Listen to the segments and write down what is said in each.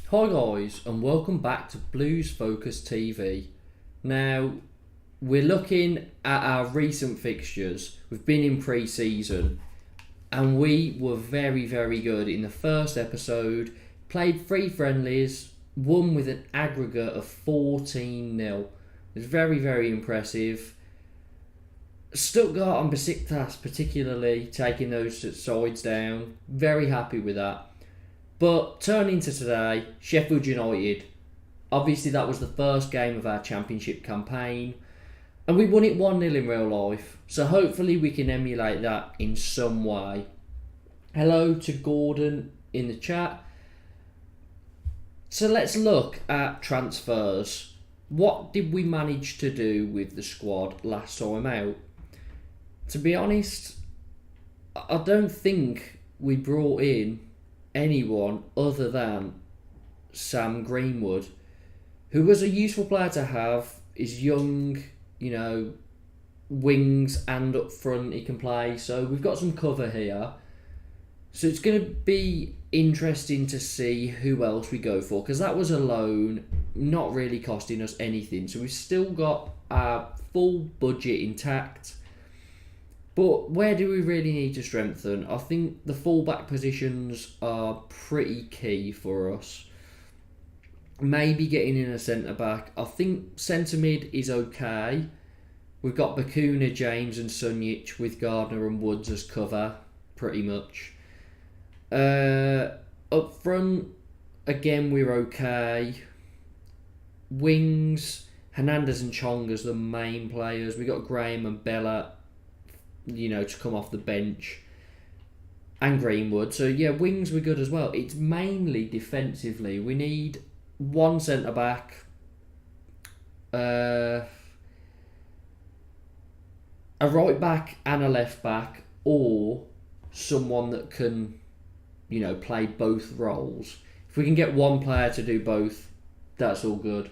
Hi guys, and welcome back to Blues Focus TV. Now, we're looking at our recent fixtures. We've been in pre-season and we were very good in the first episode. Played 3 friendlies, won with an aggregate of 14-0. It was very impressive. Stuttgart and Besiktas particularly taking those sides down. Very happy with that. But turning to today, Sheffield United. Obviously that was the first game of our championship campaign. And we won it 1-0 in real life. So hopefully we can emulate that in some way. Hello to Gordon in the chat. So let's look at transfers. What did we manage to do with the squad last time out? To be honest, I don't think we brought in anyone other than Sam Greenwood, who was a useful player to have. Is young, wings and up front he can play. So we've got some cover here. So it's going to be interesting to see who else we go for, because that was a loan, not really costing us anything. So we've still got our full budget intact. But where do we really need to strengthen? I think the fullback positions are pretty key for us. Maybe getting in a centre-back. I think centre-mid is okay. We've got Bakuna, James and Sunjic with Gardner and Woods as cover, pretty much. Up front, again, we're okay. Wings, Hernandez and Chong as the main players. We've got Graham and Bella, to come off the bench, and Greenwood. So yeah, wings were good as well. It's mainly defensively. We need one centre back, a right back and a left back, or someone that can, play both roles. If we can get one player to do both, that's all good.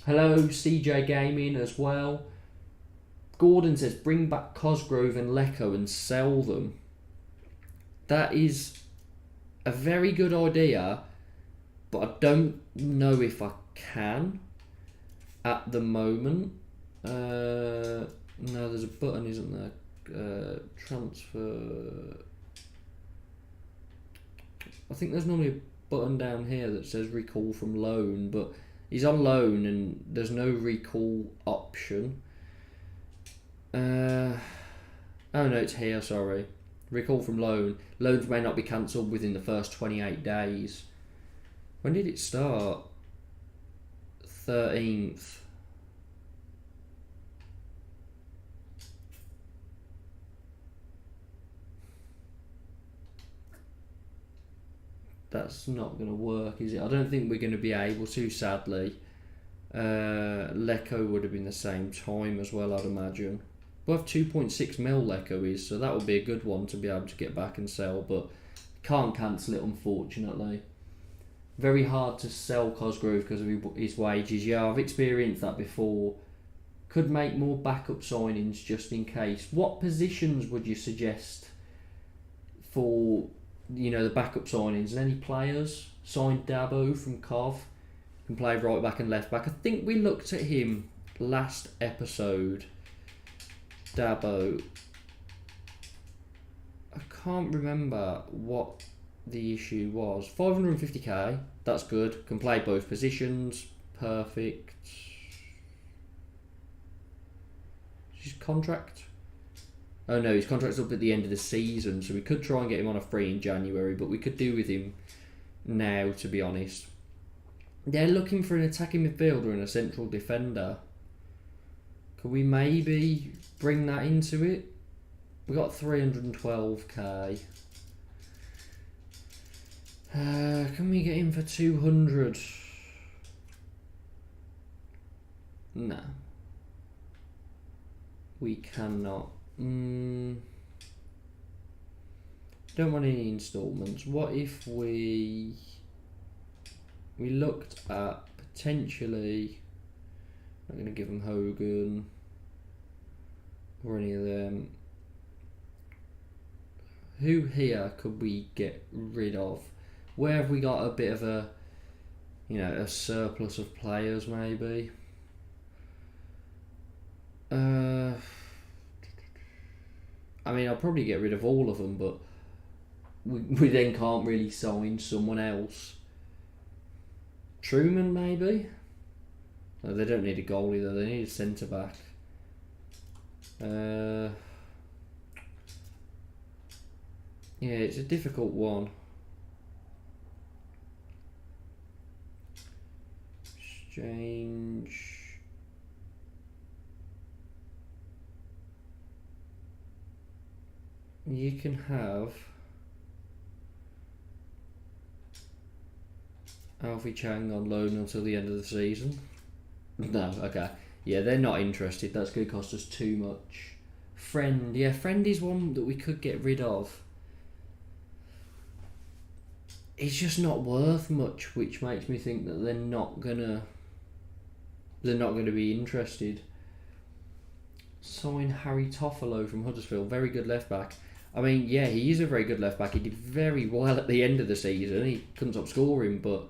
Hello, CJ Gaming as well. Gordon says, bring back Cosgrove and Lecco and sell them. That is a very good idea, but I don't know if I can at the moment. No, there's a button, isn't there? Transfer. I think there's normally a button down here that says recall from loan, but he's on loan and there's no recall option. Oh no, it's here, sorry. Recall from loan. Loans may not be cancelled within the first 28 days. When did it start? 13th. That's not going to work, is it? I don't think we're going to be able to, sadly. Lecco would have been the same time as well, I'd imagine. We'll have 2.6 mil Lecco is, so that would be a good one to be able to get back and sell, but can't cancel it, unfortunately. Very hard to sell Cosgrove because of his wages. Yeah, I've experienced that before. Could make more backup signings just in case. What positions would you suggest for, the backup signings? And any players? Signed Dabo from Cov. Can play right back and left back. I think we looked at him last episode. Dabo. I can't remember what the issue was. 550k, that's good. Can play both positions. Perfect. His contract? Oh no, his contract's up at the end of the season, so we could try and get him on a free in January, but we could do with him now, to be honest. They're looking for an attacking midfielder and a central defender. Could we maybe bring that into it? We got 312k. Can we get him for 200? No. We cannot. Don't want any instalments. What if we looked at potentially, I'm going to give him Hogan or any of them. Who here could we get rid of? Where have we got a bit of a a surplus of players maybe. I mean, I'll probably get rid of all of them, but we then can't really sign someone else. Truman, maybe? No, they don't need a goalie though, they need a centre back. Yeah, it's a difficult one. Exchange. You can have Alfie Chang on loan until the end of the season. No, okay. Yeah, they're not interested. That's going to cost us too much. Friend. Yeah, Friend is one that we could get rid of. It's just not worth much, which makes me think that they're not gonna be interested. Sign Harry Toffolo from Huddersfield, very good left back. I mean, yeah, he is a very good left back. He did very well at the end of the season. He couldn't stop scoring, but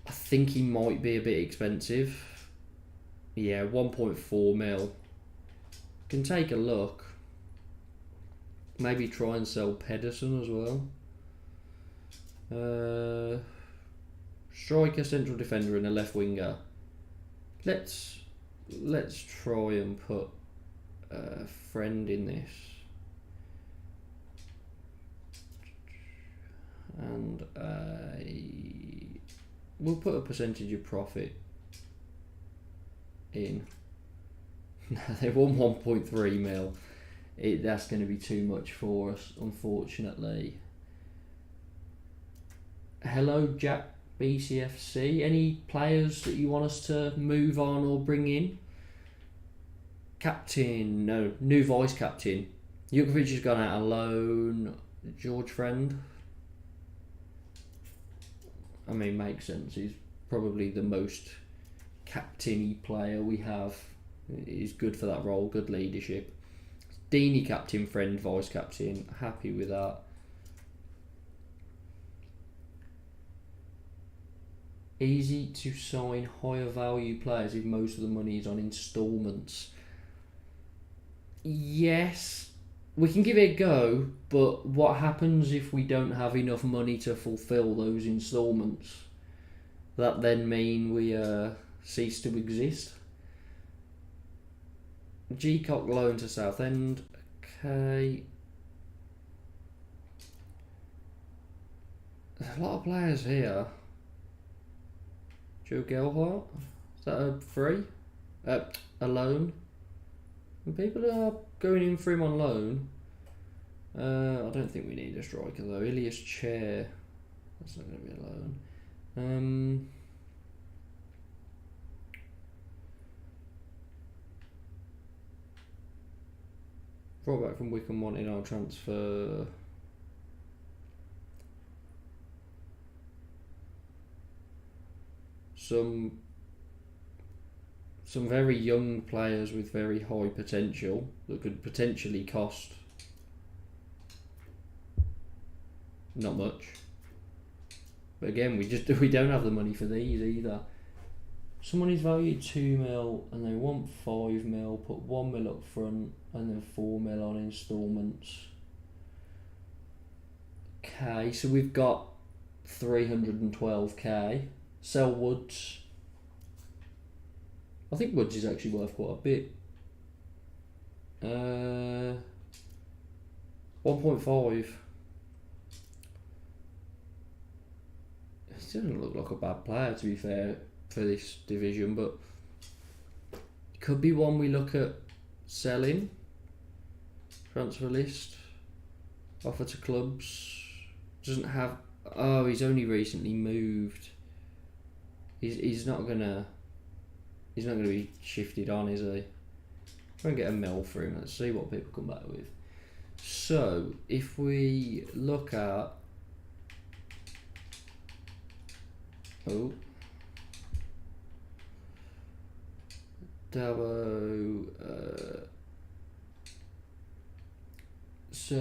I think he might be a bit expensive. Yeah, 1.4 mil. Can take a look. Maybe try and sell Pedersen as well. Striker, central defender, and a left winger. Let's try and put a Friend in this, and we'll put a percentage of profit in. They want 1.3 mil. That's going to be too much for us, unfortunately. Hello, Jack BCFC. Any players that you want us to move on or bring in? Captain, no, new vice captain. Jukovic has gone out on loan. George Friend. I mean, makes sense. He's probably the most captain-y player we have. He's good for that role, good leadership. Deeney captain, Friend vice captain. Happy with that. Easy to sign higher value players if most of the money is on instalments. Yes, we can give it a go, but what happens if we don't have enough money to fulfill those instalments? That then mean we cease to exist. G-Cock loan to Southend. Okay. There's a lot of players here. Joe Gelhart, is that a free? A loan? And people are going in for him on loan. I don't think we need a striker though. Ilias Chair, that's not going to be a loan. Brought back from Wickham wanting our transfer. Some very young players with very high potential that could potentially cost not much. But again, we don't have the money for these either. Someone is valued 2 mil and they want 5 mil, put 1 mil up front and then 4 mil on instalments. Okay, so we've got 312k. Sell Woods. I think Woods is actually worth quite a bit. 1.5. He doesn't look like a bad player, to be fair, for this division, but it could be one we look at selling. Transfer list. Offer to clubs. Doesn't have. Oh, he's only recently moved. He's not gonna be shifted on, is he? Try and get a mil for him. Let's see what people come back with. So if we look at Dabo, so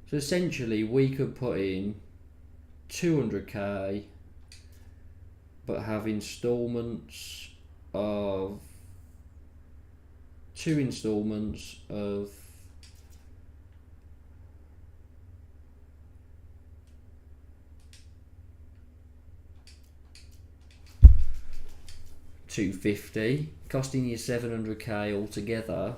So essentially, we could put in 200k, but have instalments of 2 instalments of £250, costing you 700k altogether.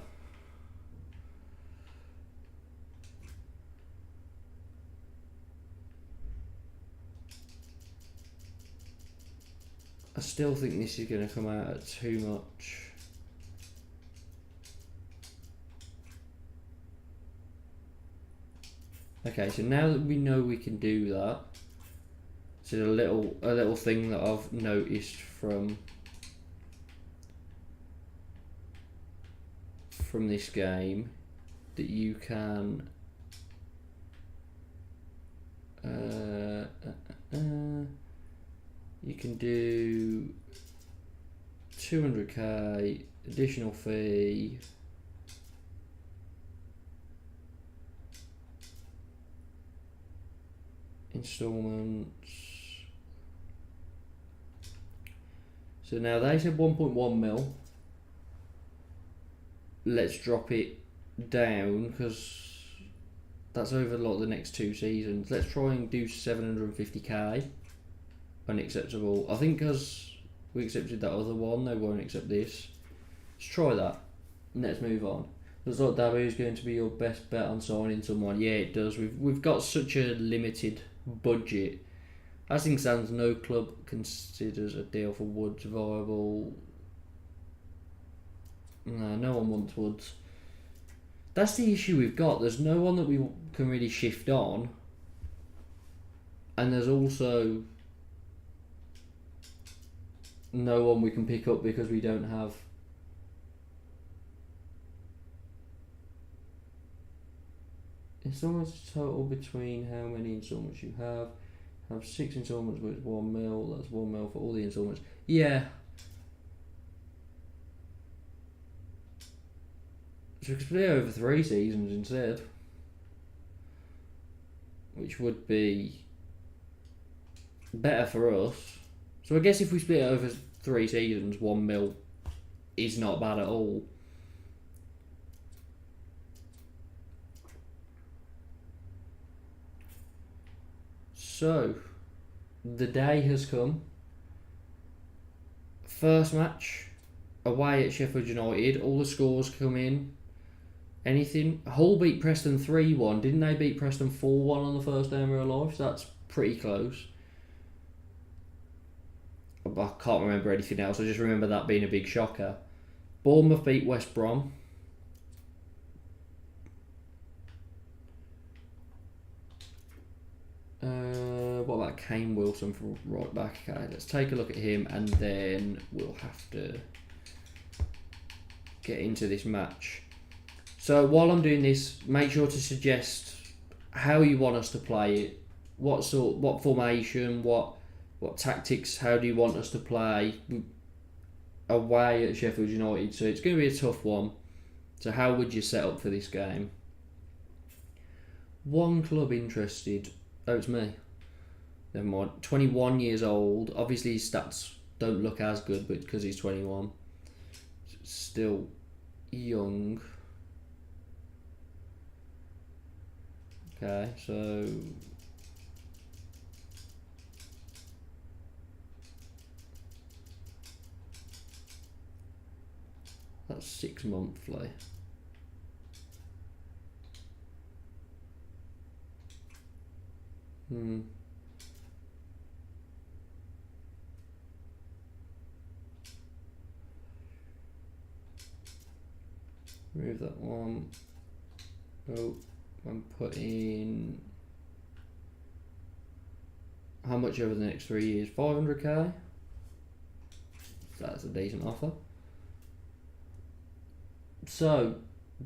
I still think this is going to come out at too much. Okay, so now that we know we can do that, so a little thing that I've noticed from this game, that you can you can do 200k additional fee, installments. So now they said 1.1 mil. Let's drop it down because that's over the next 2 seasons. Let's try and do 750k. Unacceptable. I think because we accepted that other one, they won't accept this. Let's try that. Let's move on. Looks like Dabu is going to be your best bet on signing someone. Yeah, it does. We've got such a limited budget. As things stands, no club considers a deal for Woods viable. No one wants Woods. That's the issue we've got. There's no one that we can really shift on, and there's also no one we can pick up because we don't have installments total between how many installments you have. Have 6 installments, but it's 1 mil. That's 1 mil for all the installments. Yeah. So we could split it over 3 seasons instead, which would be better for us. So I guess if we split it over 3 seasons, 1 mil is not bad at all. So, the day has come. First match, away at Sheffield United. All the scores come in. Anything? Hull beat Preston 3-1. Didn't they beat Preston 4-1 on the first day in real life? So that's pretty close. I can't remember anything else. I just remember that being a big shocker. Bournemouth beat West Brom. What about Kane Wilson from right back? Okay, let's take a look at him and then we'll have to get into this match. So while I'm doing this, make sure to suggest how you want us to play it. What formation, what tactics, how do you want us to play away at Sheffield United? So it's going to be a tough one. So how would you set up for this game? One club interested. Oh, it's me. Never mind. 21 years old. Obviously his stats don't look as good, but because he's 21. Still young. Okay, so that's 6 monthly. Remove that one. Oh, I'm putting how much over the next 3 years? 500k. That's a decent offer. So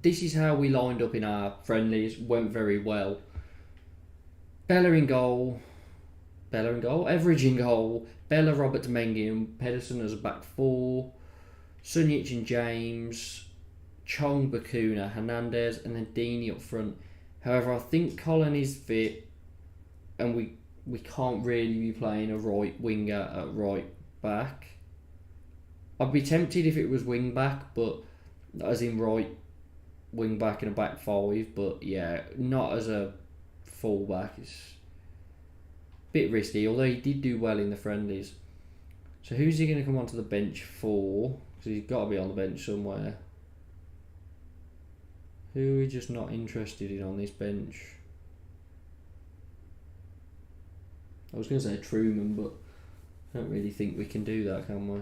this is how we lined up in our friendlies. Went very well. Bella in goal, Everidge in goal, Bella, Robert Domengi and Pedersen as a back 4, Sunjic and James, Chong, Bakuna, Hernandez and then Deeney up front. However, I think Colin is fit, and we can't really be playing a right winger at right back. I'd be tempted if it was wing back, but as in right wing back in a back five. But yeah, not as a full back. It's a bit risky. Although he did do well in the friendlies. So who's he going to come onto the bench for? Because he's got to be on the bench somewhere. Who are we just not interested in on this bench? I was going to say Truman, but I don't really think we can do that, can we?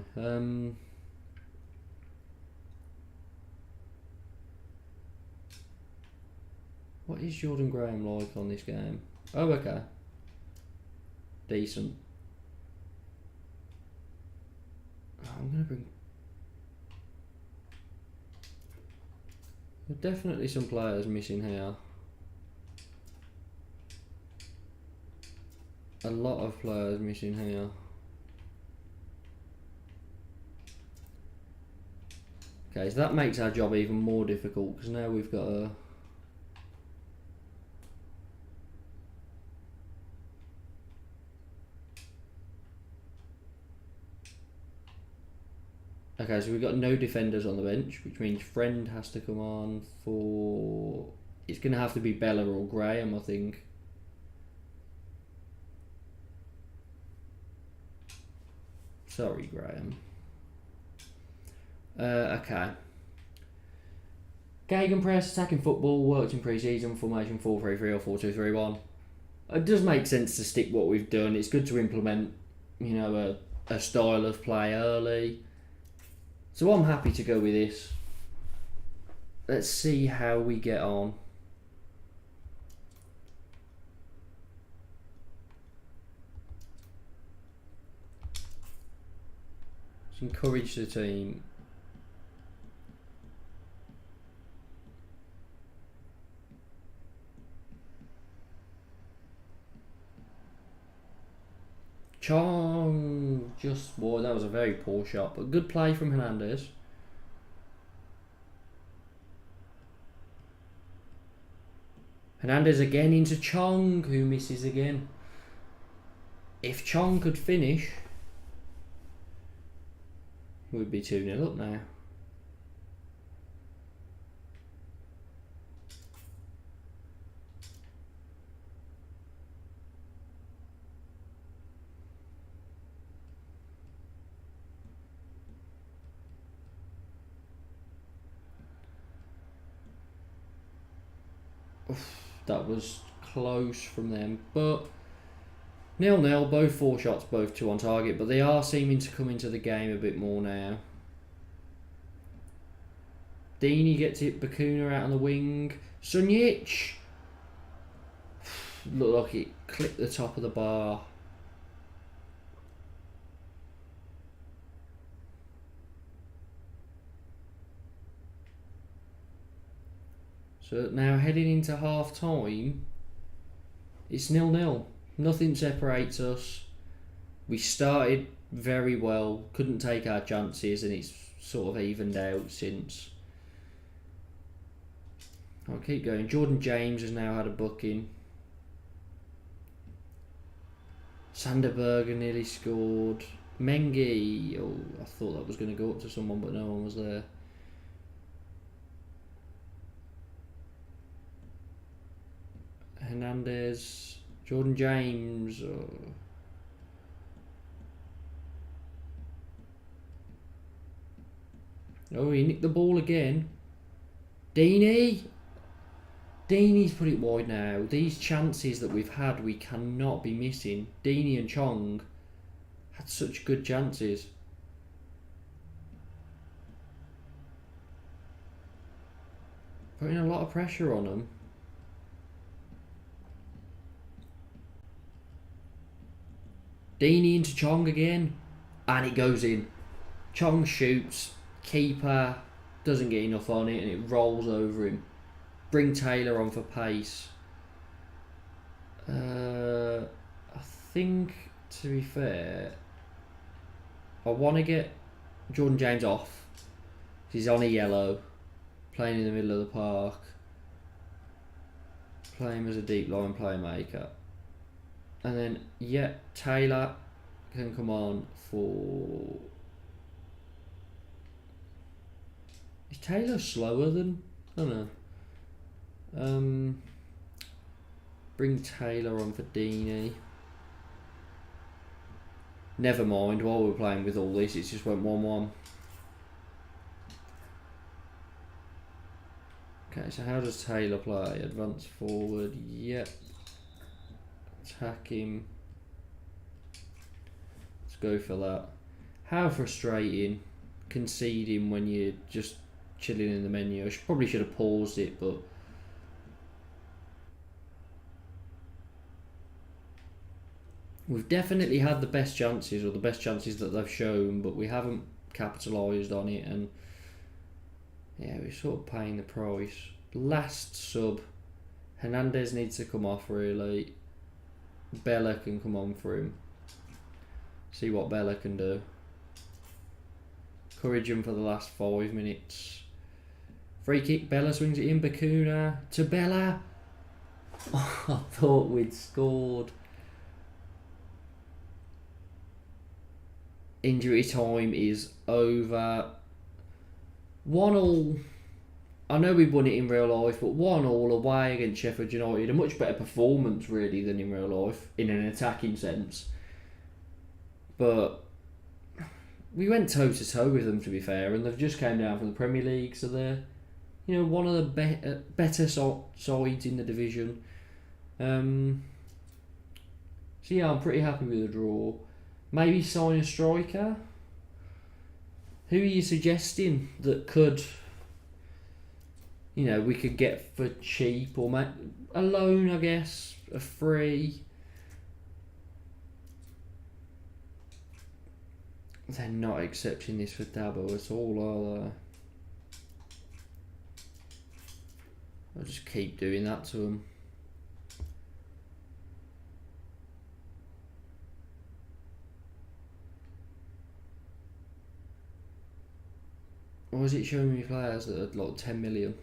What is Jordan Graham like on this game? Oh, okay. Decent. I'm going to bring... There's definitely some players missing here. A lot of players missing here. Okay, so that makes our job even more difficult because now we've got a... Okay, so we've got no defenders on the bench, which means Friend has to come on for... It's going to have to be Bella or Graham, I think. Sorry, Graham. Okay. Gegenpress, attacking football, worked in pre-season, formation 4-3-3 or 4-2-3-1. It does make sense to stick what we've done. It's good to implement, you know, a style of play early. So I'm happy to go with this. Let's see how we get on. Let's encourage the team. Chong, just, boy, that was a very poor shot, but good play from Hernandez. Hernandez again into Chong, who misses again. If Chong could finish, we'd be 2-0 up now. That was close from them, but 0-0, both 4 shots, both 2 on target, but they are seeming to come into the game a bit more now. Deeney gets it, Bakuna out on the wing, Sunjic! Looked like it clipped the top of the bar. So now heading into half time, it's 0-0. Nothing separates us. We started very well, couldn't take our chances, and it's sort of evened out since. I'll keep going. Jordan James has now had a booking. Sanderberger nearly scored. Mengi, oh, I thought that was going to go up to someone, but no one was there. Hernandez, Jordan James. Oh, he nicked the ball again. Deeney. Deeney's put it wide now. These chances that we've had, we cannot be missing. Deeney and Chong had such good chances. Putting a lot of pressure on them. Deeney into Chong again, and it goes in. Chong shoots, keeper doesn't get enough on it, and it rolls over him. Bring Taylor on for pace. I think, to be fair, I want to get Jordan James off. He's on a yellow, playing in the middle of the park. play him as a deep line playmaker. And then, yeah, Taylor can come on for... Is Taylor slower than... I don't know. Bring Taylor on for Deeney. Never mind, while we're playing with all this, it just went 1-1. Okay, so how does Taylor play? Advance forward, yep. Attack him. Let's go for that. How frustrating conceding when you're just chilling in the menu. I probably should have paused it, but we've definitely had the best chances, or the best chances that they've shown, but we haven't capitalised on it, and yeah, we're sort of paying the price. Last sub, Hernandez needs to come off really. Bella can come on for him. See what Bella can do. Encourage him for the last 5 minutes. Free kick, Bella swings it in, Bakuna to Bella. Oh, I thought we'd scored. Injury time is over. 1-1. I know we won it in real life, but 1-1 away against Sheffield United. A much better performance, really, than in real life, in an attacking sense. But we went toe-to-toe with them, to be fair, and they've just came down from the Premier League, so they're, you know, one of the better sides in the division. So yeah, I'm pretty happy with the draw. Maybe sign a striker. Who are you suggesting that could, you know, we could get for cheap, or a loan, I guess, a free? They're not accepting this for Dabo at all, are they? I'll just keep doing that to them. Or is it showing me players that are like 10 million?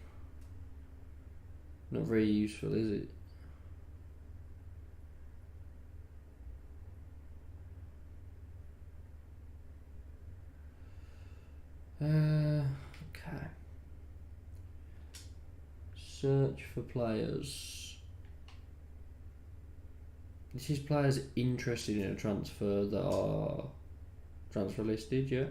Not very useful, is it? Okay. Search for players. This is players interested in a transfer that are transfer listed, yeah?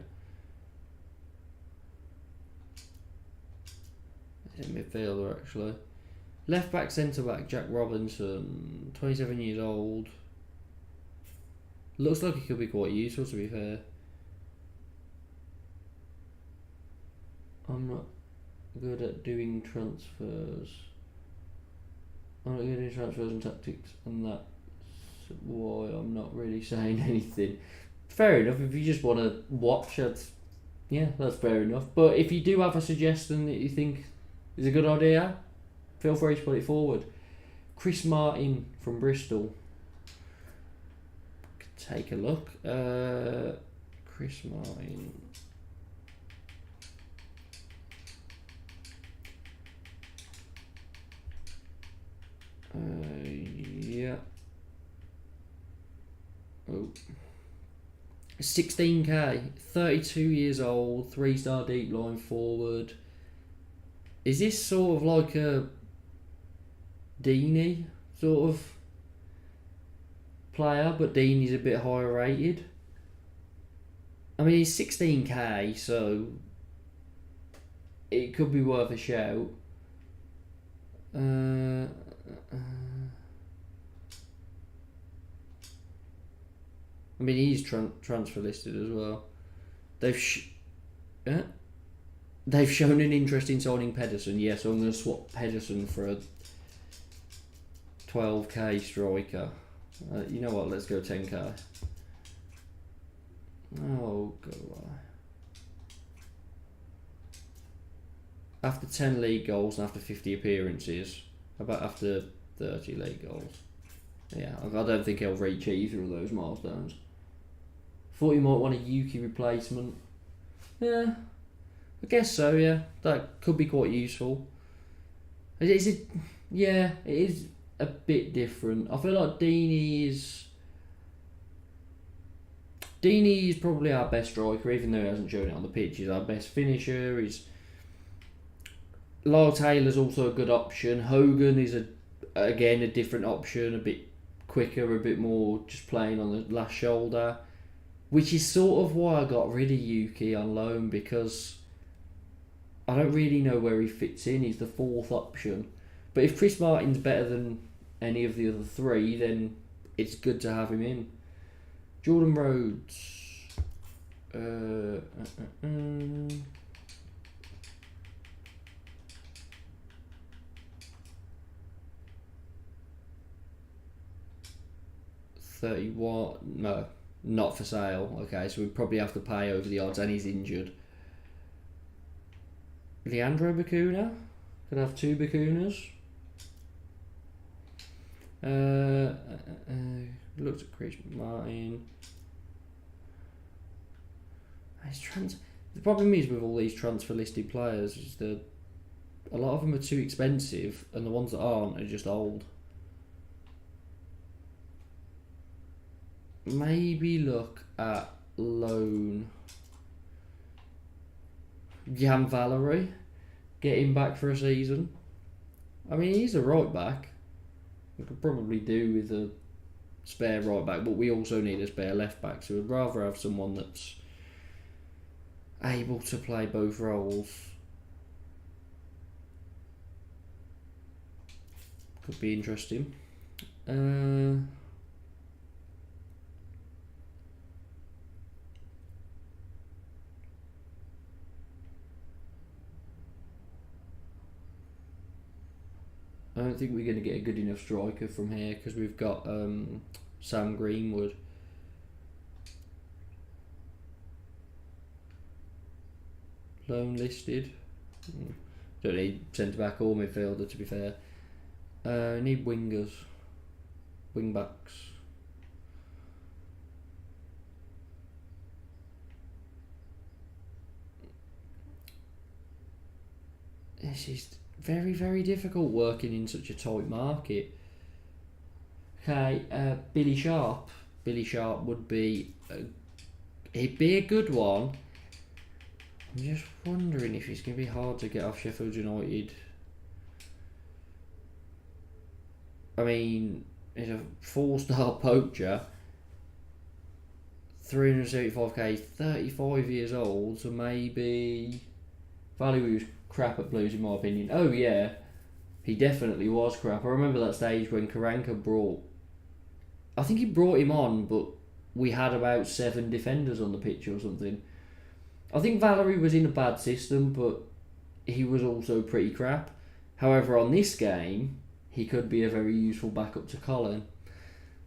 Midfielder, actually. Left back, centre back, Jack Robinson, 27 years old. Looks like he could be quite useful, to be fair. I'm not good at doing transfers. I'm not good at doing transfers and tactics, and that's why I'm not really saying anything. Fair enough, if you just want to watch, that's fair enough. But if you do have a suggestion that you think is a good idea, feel free to put it forward. Chris Martin from Bristol. Take a look. Chris Martin. Yeah. Oh. 16k, 32 years old, 3-star deep line forward. Is this sort of like a Deeney sort of player, but Deeney's a bit higher rated? I mean, he's 16k, so it could be worth a shout. I mean, he's transfer listed as well. They've shown an interest in signing Pedersen. Yes, I'm going to swap Pedersen for a 12k striker. You know what? Let's go 10k. Oh god. After 10 league goals and after 50 appearances, about after 30 league goals. Yeah, I don't think he'll reach either of those milestones. Thought you might want a Yuki replacement. Yeah, I guess so, yeah. That could be quite useful. Is it? Yeah, it is. a bit different. I feel like Deeney is probably our best striker, even though he hasn't shown it on the pitch. He's our best finisher. Lyle Taylor's also a good option. Hogan is again a different option, a bit quicker, a bit more just playing on the last shoulder, which is sort of why I got rid of Yuki on loan, because I don't really know where he fits in. He's the fourth option. But if Chris Martin's better than any of the other three, then it's good to have him in. Jordan Rhodes. 31. No, not for sale. Okay, so we probably have to pay over the odds, and he's injured. Leandro Bacuna. Could have two Bacunas. Looked at Chris Martin. The problem is with all these transfer listed players is that a lot of them are too expensive, and the ones that aren't are just old. Maybe look at loan. Jan Valery, get him back for a season. I mean, he's a right back. We could probably do with a spare right back, but we also need a spare left back, so we'd rather have someone that's able to play both roles. Could be interesting. I don't think we're going to get a good enough striker from here because we've got Sam Greenwood. Loan listed. Don't need centre back or midfielder, to be fair. Need wingers. Wing backs. This is very, very difficult working in such a tight market. Okay, Billy Sharp. Billy Sharp would be he'd be a good one. I'm just wondering if he's going to be hard to get off Sheffield United. I mean, he's a 4-star poacher. 375k, 35 years old, so maybe value was crap at Blues in my opinion. Oh yeah, he definitely was crap. I remember that stage when Karanka I think he brought him on, but we had about 7 defenders on the pitch or something. I think Valery was in a bad system, but he was also pretty crap. However, on this game, he could be a very useful backup to Colin.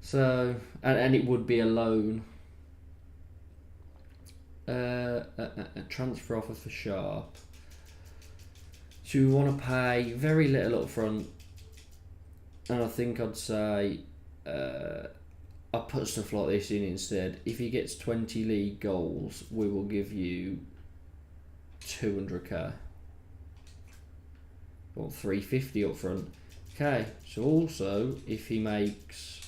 So, and it would be a loan. A transfer offer for Sharp. So we want to pay very little up front, and I think I'd say I'll put stuff like this in instead. If he gets 20 league goals, we will give you 200k. Or 350 up front. Okay, so also if he makes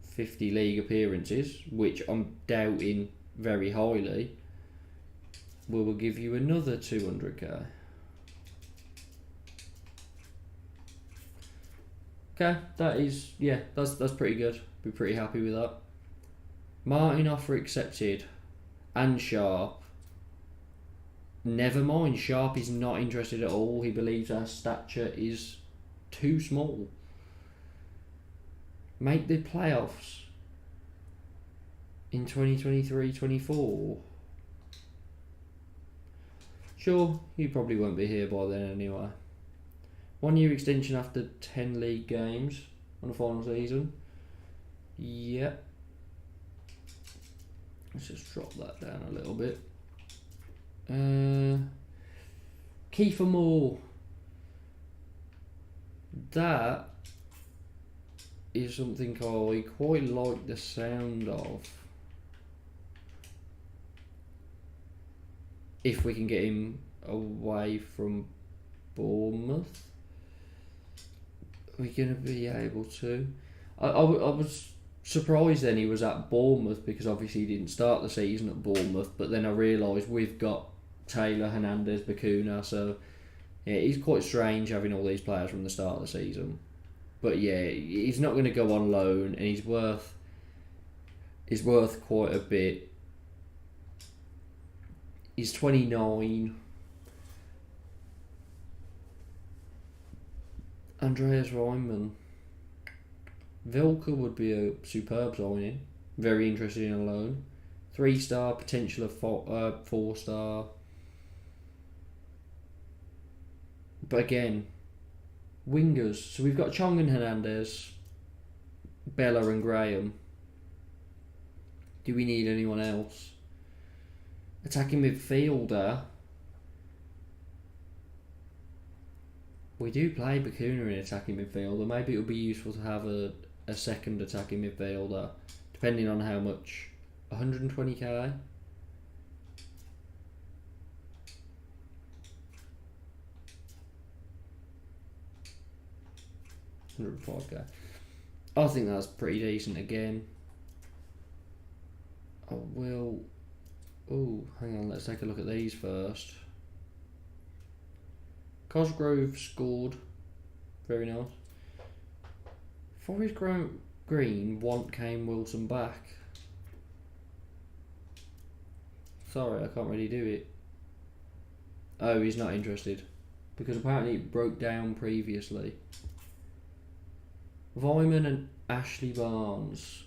50 league appearances, which I'm doubting very highly, we will give you another 200k. Okay, that is, yeah, that's pretty good. Be pretty happy with that. Martin offer accepted. And Sharp. Never mind, Sharp is not interested at all. He believes our stature is too small. Make the playoffs in 2023-24. Sure, you probably won't be here by then anyway. 1 year extension after 10 league games on the final season. Yep. Let's just drop that down a little bit. Kiefer Moore. That is something I quite like the sound of. If we can get him away from Bournemouth. Are we going to be able to? I was surprised then he was at Bournemouth because obviously he didn't start the season at Bournemouth, but then I realised we've got Taylor, Hernandez, Bacuna, so yeah, it's quite strange having all these players from the start of the season. But yeah, he's not going to go on loan, and he's worth quite a bit. He's 29. Andreas Reimann. Vilka would be a superb signing. Very interested in a loan. 3-star, potential of 4-star. But again, wingers. So we've got Chong and Hernandez, Bella and Graham. Do we need anyone else? Attacking midfielder. We do play Bacuna in attacking midfielder. Maybe it would be useful to have a second attacking midfielder, depending on how much. 120k. $105k. I think that's pretty decent again. I will. Oh, hang on. Let's take a look at these first. Cosgrove scored. Very nice. Forest Green want Kane Wilson back. Sorry, I can't really do it. Oh, he's not interested. Because apparently it broke down previously. Vyman and Ashley Barnes.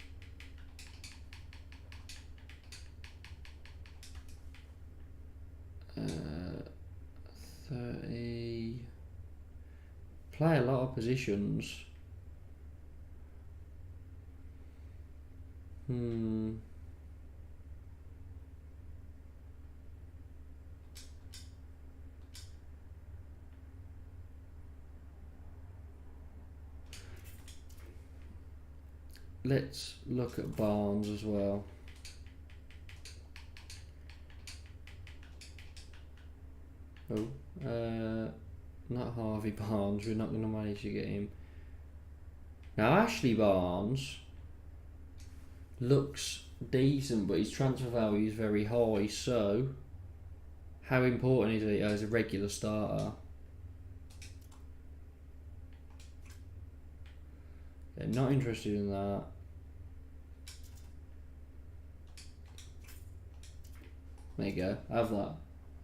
Uh, 30. Play a lot of positions. Let's look at Barnes as well. Not Harvey Barnes, we're not going to manage to get him. Now Ashley Barnes looks decent, but his transfer value is very high, so how important is he as a regular starter? Yeah, not interested in that. There you go, have that.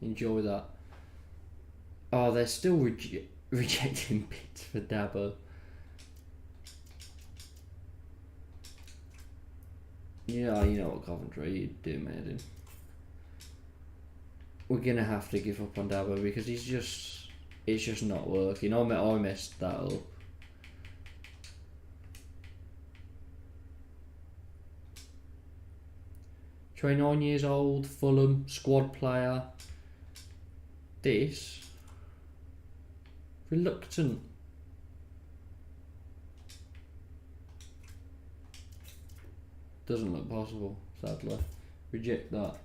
Enjoy that. Oh, they're still rejecting bids for Dabo. Yeah, you know what, Coventry, you do, man. We're gonna have to give up on Dabo because it's just not working. I messed that up. 29 years old, Fulham, squad player. This reluctant. Doesn't look possible, sadly. Reject that.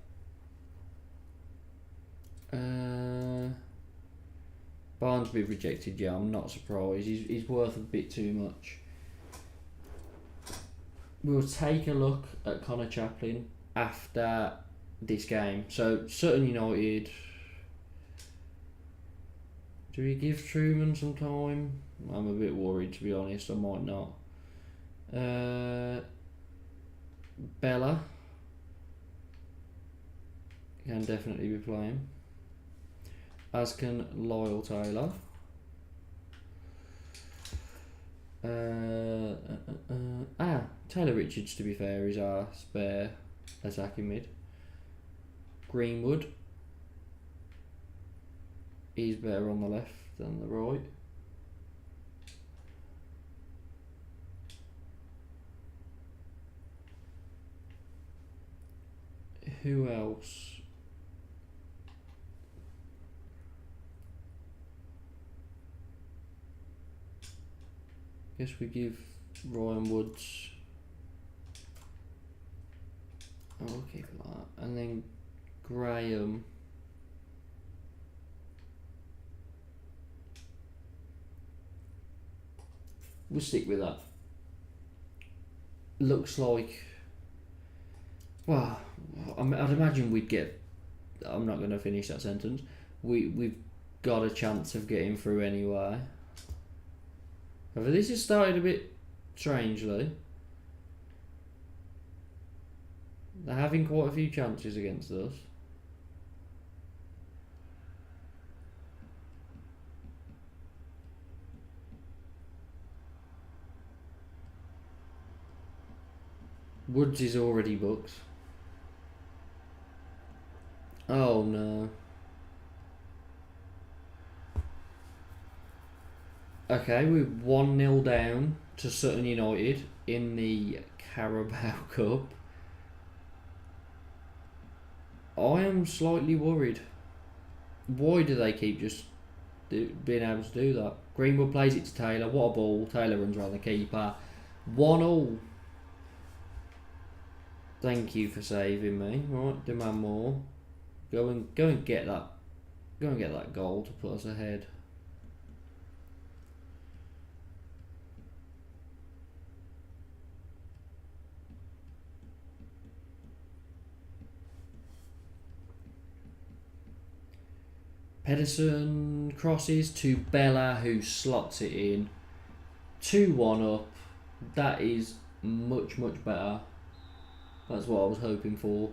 Barnes be rejected, yeah, I'm not surprised. He's worth a bit too much. We'll take a look at Connor Chaplin after this game. So, Sutton United. Do we give Truman some time? I'm a bit worried, to be honest. I might not. Bella can definitely be playing. As can Lyle Taylor. Taylor Richards, to be fair, is our spare attacking mid. Greenwood. He's better on the left than the right. Who else? Guess we give Ryan Woods. I'll keep that. And then Graham. We'll stick with that. Looks like... Well, I'd imagine we'd get... I'm not going to finish that sentence. We've got a chance of getting through anyway. However, this has started a bit strangely. They're having quite a few chances against us. Woods is already booked. Oh no. Okay, we're 1-0 down to Sutton United in the Carabao Cup. I am slightly worried. Why do they keep just being able to do that? Greenwood plays it to Taylor. What a ball. Taylor runs around the keeper. 1-1. Thank you for saving me. Right, demand more. Go and get that. Go and get that goal to put us ahead. Pedersen crosses to Bella, who slots it in. 2-1 up. That is much, much better. That's what I was hoping for.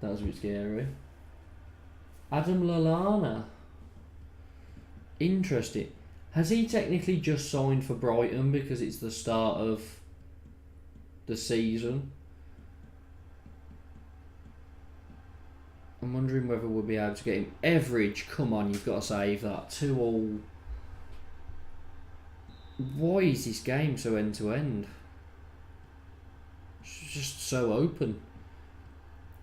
That was a bit scary. Adam Lallana. Interesting. Has he technically just signed for Brighton because it's the start of the season? I'm wondering whether we'll be able to get him. Everidge, come on, you've got to save that. 2-2. Why is this game so end to end? It's just so open.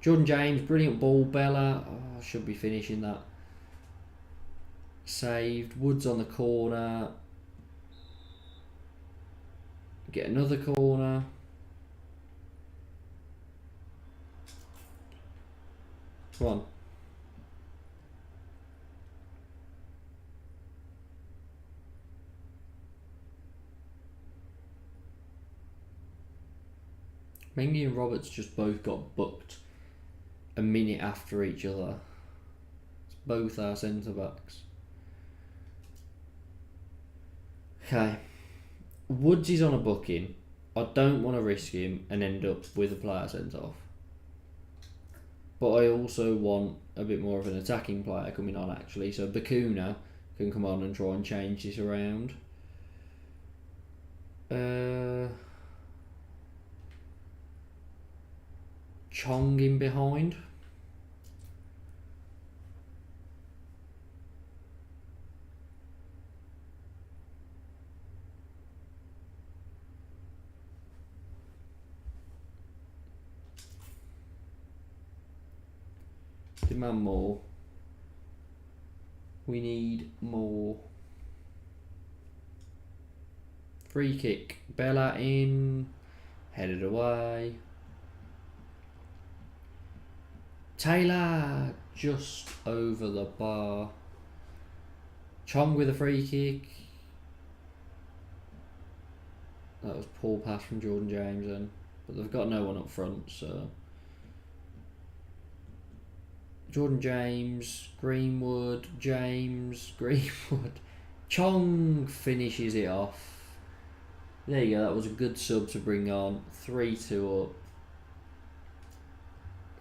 Jordan James, brilliant ball. Bella, should be finishing that. Saved. Woods on the corner. Get another corner. Come on. Mengi and Roberts just both got booked a minute after each other. It's both our centre backs. Okay. Woods is on a booking. I don't want to risk him and end up with a player sent off. But I also want a bit more of an attacking player coming on actually. So Bakuna can come on and try and change this around. Chong in behind. Demand more. We need more. Free kick. Bella in. Headed away. Taylor just over the bar. Chong with a free kick. That was poor pass from Jordan James then. But they've got no one up front, so. Jordan James, Greenwood, Greenwood. Chong finishes it off. There you go, that was a good sub to bring on. 3-2 up.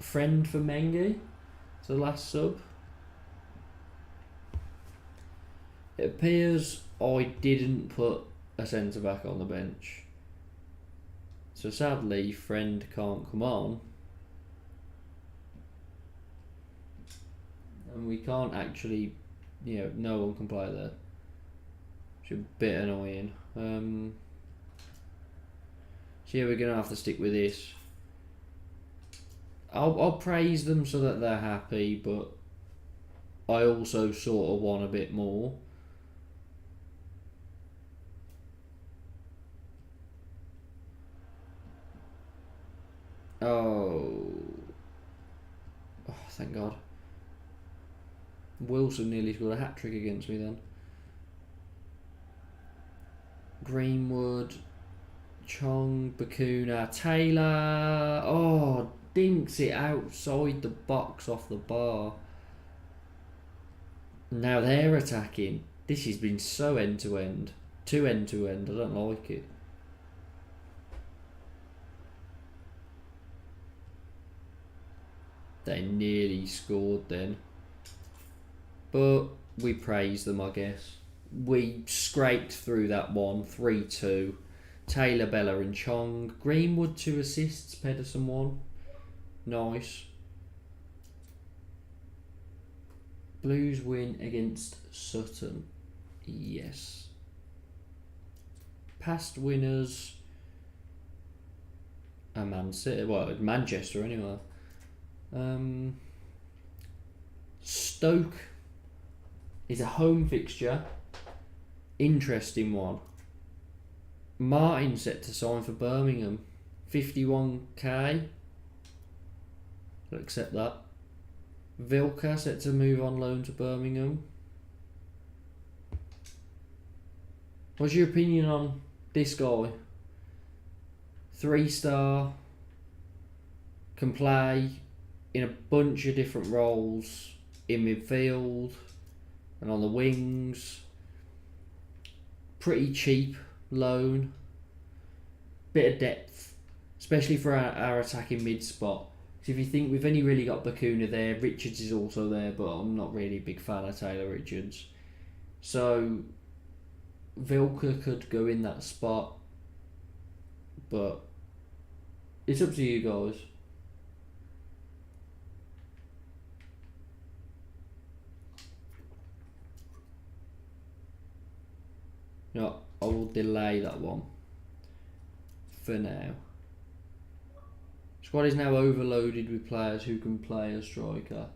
Friend for Mengi. It's the last sub. It appears I didn't put a centre back on the bench. So sadly, Friend can't come on. And we can't actually, no one can play there. Which is a bit annoying. So yeah, we're going to have to stick with this. I'll praise them so that they're happy, but I also sort of want a bit more. Oh, thank God. Wilson nearly scored a hat-trick against me then. Greenwood, Chong, Bakuna, Taylor. Oh, dinks it outside the box off the bar. Now they're attacking. This has been so end-to-end. Too end-to-end. I don't like it. They nearly scored then. But we praise them, I guess. We scraped through that one, 3-2. Taylor, Bella and Chong. Greenwood 2 assists, Pedersen 1. Nice. Blues win against Sutton. Yes. Past winners. Man City. Well, Manchester anyway. Stoke is a home fixture. Interesting one. Martin set to sign for Birmingham. 51k. I'll accept that. Vilka set to move on loan to Birmingham. What's your opinion on this guy? 3-star. Can play in a bunch of different roles in midfield and on the wings. Pretty cheap loan. Bit of depth, especially for our attacking mid spot. Because if you think we've only really got Bakuna there, Richards is also there, but I'm not really a big fan of Taylor Richards. So Vilka could go in that spot, but it's up to you guys. No, I will delay that one for now. Squad is now overloaded with players who can play a striker.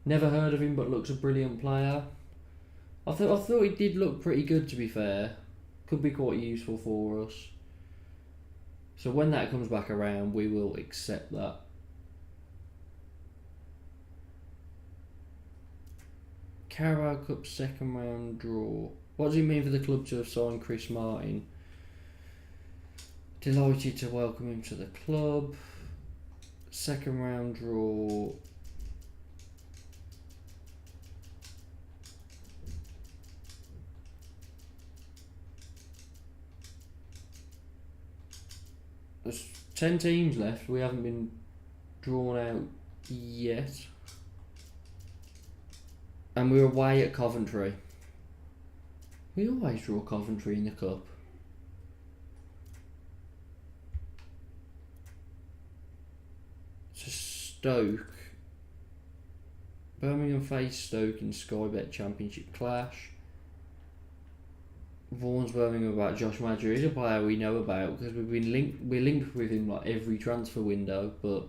Never heard of him, but looks a brilliant player. I thought he did look pretty good, to be fair. Could be quite useful for us. So when that comes back around, we will accept that. Carabao Cup second round draw. What does it mean for the club to have signed Chris Martin? Delighted to welcome him to the club. Second round draw. There's 10 teams left. We haven't been drawn out yet. And we're away at Coventry. We always draw Coventry in the cup. So Stoke. Birmingham face Stoke in Sky Bet Championship clash. Vaughan's Birmingham about Josh Madger is a player we know about because we're linked with him like every transfer window, but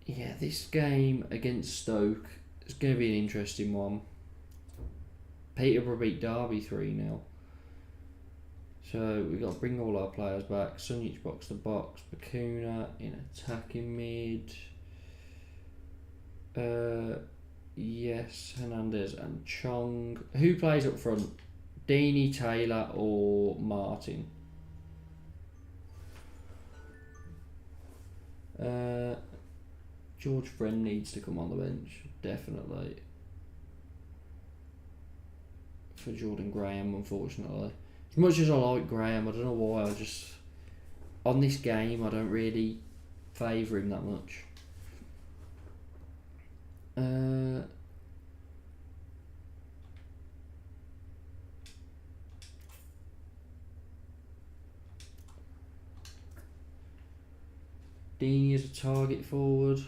yeah, this game against Stoke is going to be an interesting one. Peterborough beat Derby 3-0. So we've got to bring all our players back. Sunjic box to box. Bakuna in attacking mid. Yes, Hernandez and Chong. Who plays up front? Deeney, Taylor or Martin? George Friend needs to come on the bench, definitely. For Jordan Graham, unfortunately. As much as I like Graham, I don't know why, on this game, I don't really favour him that much. Deeney is a target forward.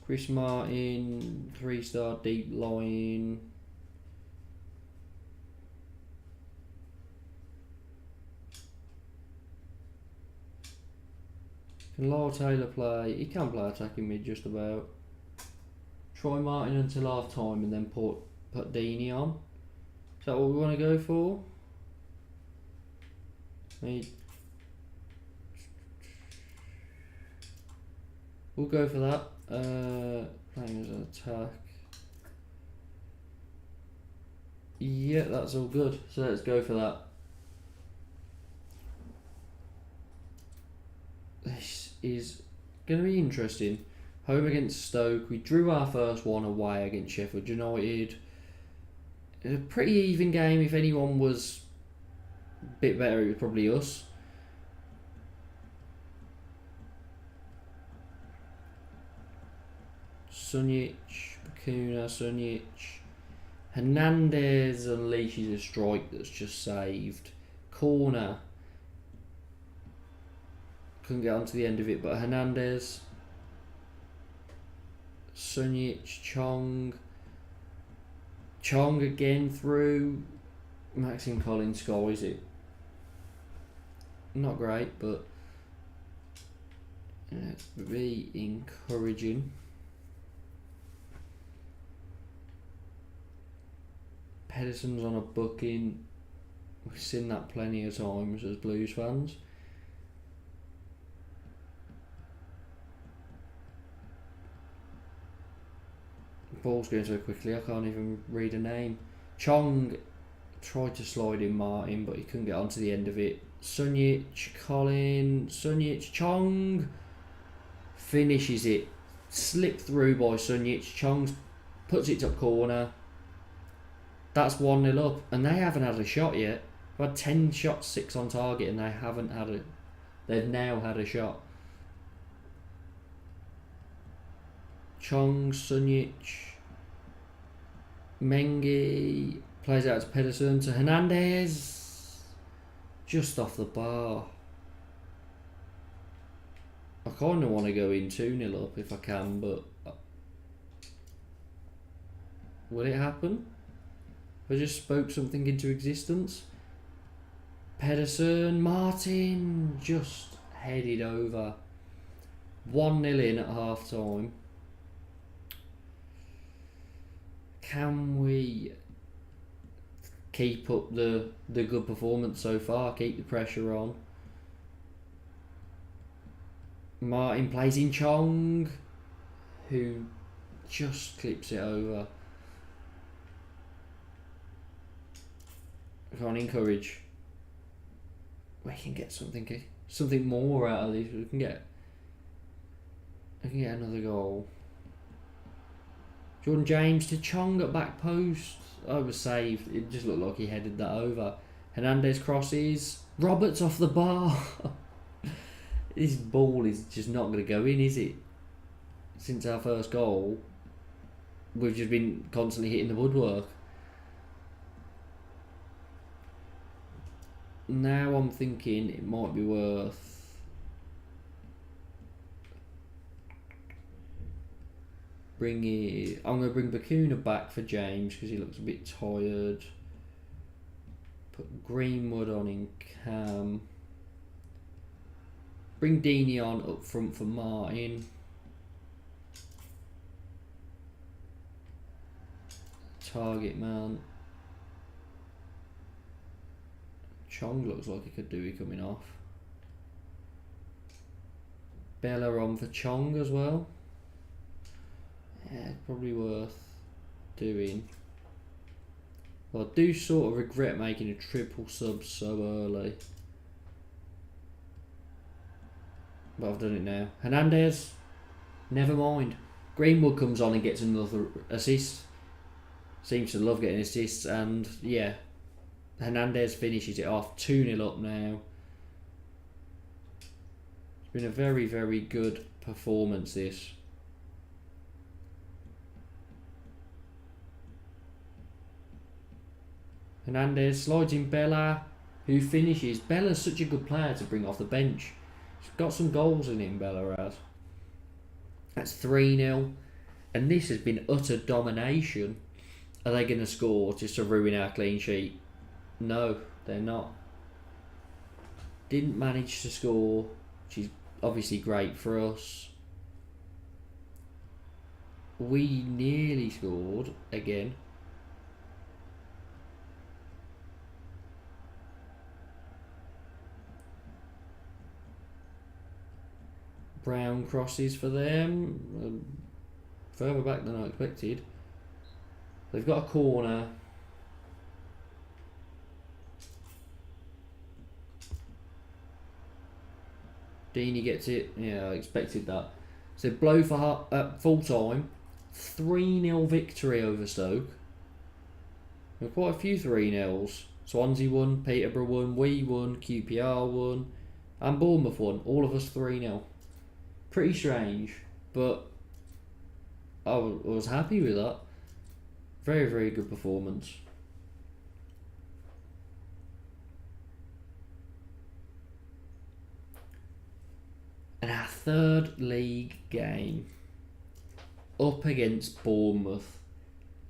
Chris Martin, 3-star deep line. Can Lyle Taylor play? He can play attacking mid just about. Try Martin until half time and then put Deeney on. Is that what we want to go for? We'll go for that. Playing as an attack. Yeah, that's all good. So let's go for that. This is going to be interesting. Home against Stoke. We drew our first one away against Sheffield United. A pretty even game. If anyone was a bit better, it was probably us. Sunjic, Bakuna, Sunjic. Hernandez unleashes a strike that's just saved. Corner. Couldn't get onto the end of it, but Hernandez. Sunjic, Chong. Chong again through. Maxime Collins scores it. Not great, but it's very encouraging. Pedersen's on a booking. We've seen that plenty of times as Blues fans. Ball's going so quickly I can't even read a name. Chong tried to slide in Martin, but he couldn't get onto the end of it. Sunjic, Colin, Sunjic, Chong finishes it. Slipped through by Sunjic. Chong puts it top corner. That's 1-0 up, and they haven't had a shot yet. They've had 10 shots, 6 on target, and they haven't had a. They've now had a shot. Chong, Sunjic, Mengi plays out to Pedersen to Hernandez, just off the bar. I kind of want to go in 2-0 up if I can, but will it happen? I just spoke something into existence. Pedersen, Martin just headed over. 1-0 in at half time. Can we keep up the good performance so far? Keep the pressure on. Martin plays in Chong, who just clips it over. I can't encourage. We can get something more out of this. We can get another goal. Jordan James to Chong at back post. I was saved. It just looked like he headed that over. Hernandez crosses. Roberts off the bar. This ball is just not going to go in, is it? Since our first goal, we've just been constantly hitting the woodwork. Now I'm thinking it might be worth bringing. I'm going to bring Bakuna back for James because he looks a bit tired. Put Greenwood on in Cam. Bring Deeney on up front for Martin. Target man. Chong looks like he could do it coming off. Bella on for Chong as well. Yeah, probably worth doing. Well, I do sort of regret making a triple sub so early. But I've done it now. Hernandez, never mind. Greenwood comes on and gets another assist. Seems to love getting assists, and yeah. Hernandez finishes it off. 2-0 up now. It's been a very, very good performance, this. Hernandez slides in Bella, who finishes. Bella's such a good player to bring off the bench. He's got some goals in him, Bella has. That's 3-0. And this has been utter domination. Are they going to score just to ruin our clean sheet? No, they're not. Didn't manage to score, which is obviously great for us. We nearly scored again. Brown crosses for them. Further back than I expected. They've got a corner. Deeney gets it. Yeah, I expected that. So blow for full time. 3-0 victory over Stoke. There were quite a few 3-0s. Swansea won, Peterborough won, we won, QPR won, and Bournemouth won. All of us 3-0. Pretty strange, but I was happy with that. Very, very good performance. And our third league game up against Bournemouth.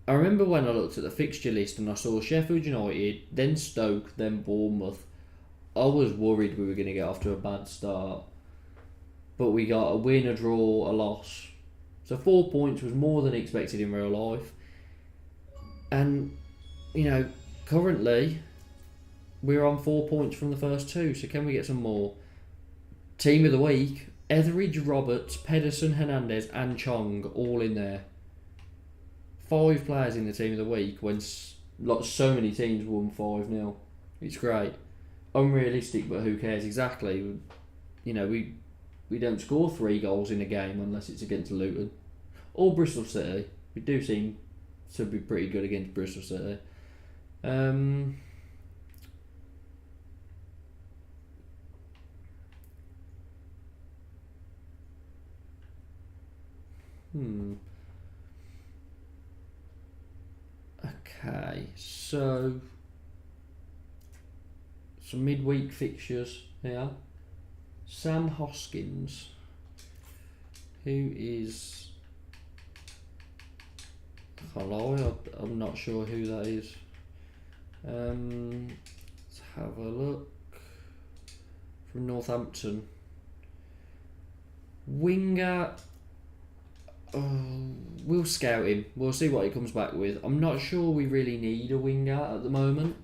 I remember when I looked at the fixture list and I saw Sheffield United, then Stoke, then Bournemouth. I was worried we were going to get off to a bad start. But we got a win, a draw, a loss. So 4 points was more than expected in real life. And, currently we're on 4 points from the first two. So can we get some more? Team of the week, Etheridge, Roberts, Pedersen, Hernandez and Chong all in there. 5 players in the team of the week when so many teams won 5-0. It's great. Unrealistic, but who cares exactly? We don't score 3 goals in a game unless it's against Luton. Or Bristol City. We do seem to be pretty good against Bristol City. Okay, so some midweek fixtures here. Sam Hoskins, who is, hello, I'm not sure who that is. Let's have a look. From Northampton. Winger. We'll scout him. We'll see what he comes back with. I'm not sure we really need a winger at the moment.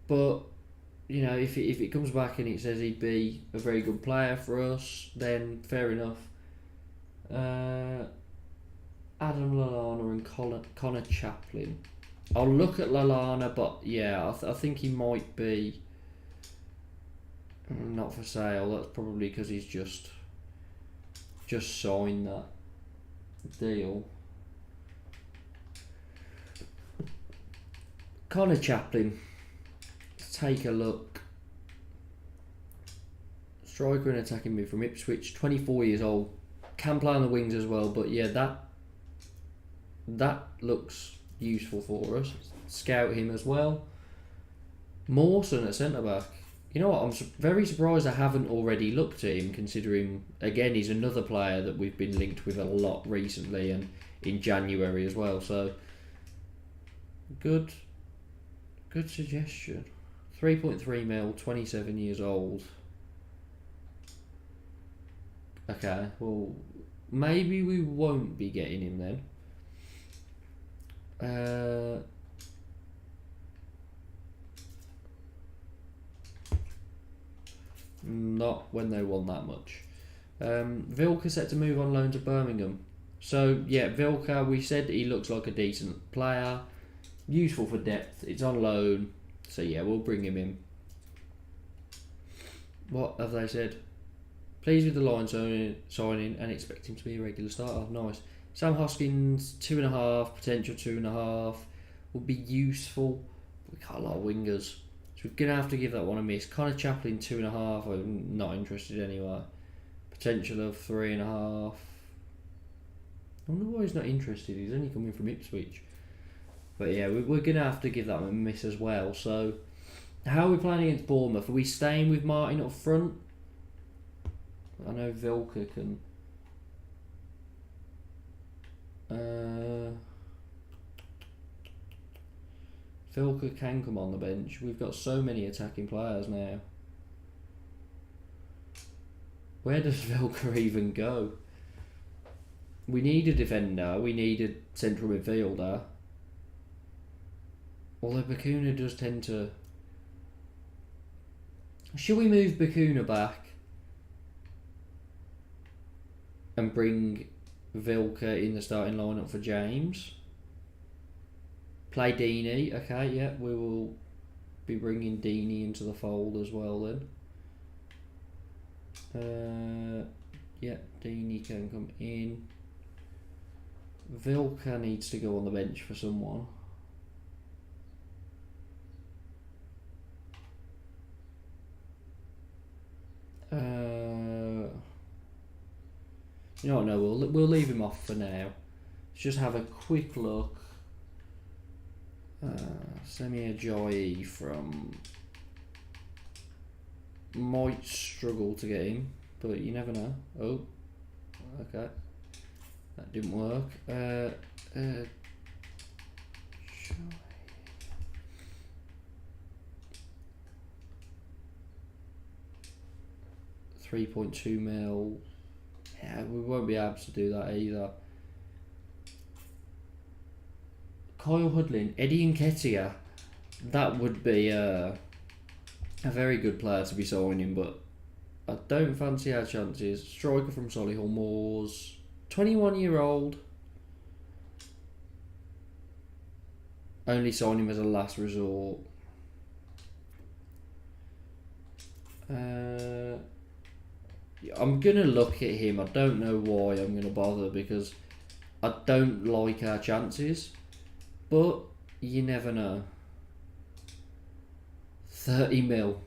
But, if it comes back and it says he'd be a very good player for us, then fair enough. Adam Lallana and Connor Chaplin. I'll look at Lallana, but yeah, I think he might be not for sale. That's probably because he's just signed that deal. Connor Chaplin. Let's take a look. Striker and attacking mid from Ipswich, 24 years old. Can play on the wings as well, but yeah, that looks useful for us. Scout him as well. Mawson at centre back. You know what, I'm very surprised I haven't already looked at him, considering, again, he's another player that we've been linked with a lot recently and in January as well, so good suggestion. 3.3 mil, 27 years old. Okay, well, maybe we won't be getting him then. Not when they won that much. Vilka set to move on loan to Birmingham. So yeah, Vilka, we said he looks like a decent player, useful for depth. It's on loan, so yeah, we'll bring him in. What have they said? Pleased with the line signing and expect him to be a regular starter. Nice. Sam Hoskins, 2.5, potential 2.5, would be useful. We got a lot of wingers. We're going to have to give that one a miss. Connor Chaplin, 2.5. I'm not interested anyway. Potential of 3.5. I wonder why he's not interested. He's only coming from Ipswich. But yeah, we're going to have to give that one a miss as well. So, how are we playing against Bournemouth? Are we staying with Martin up front? I know Vilka can... Vilka can come on the bench. We've got so many attacking players now. Where does Vilka even go? We need a defender. We need a central midfielder. Although Bakuna does tend to... Should we move Bakuna back? and bring Vilka in the starting lineup for James. Play Deeney. Okay, yeah, we will be bringing Deeney into the fold as well then. Yeah, Deeney can come in. Vilka needs to go on the bench for someone. You know what, no, we'll leave him off for now. Let's just have a quick look. Semi Ajayi from... Might struggle to get him, but you never know. Oh, okay. That didn't work. 3.2 mil. Yeah, we won't be able to do that either. Kyle Hudlin, Eddie Nketiah. That would be a very good player to be signing, but I don't fancy our chances. Striker from Solihull Moors, 21-year-old. Only sign him as a last resort. I'm going to look at him. I don't know why I'm going to bother, because I don't like our chances. But you never know. 30 mil.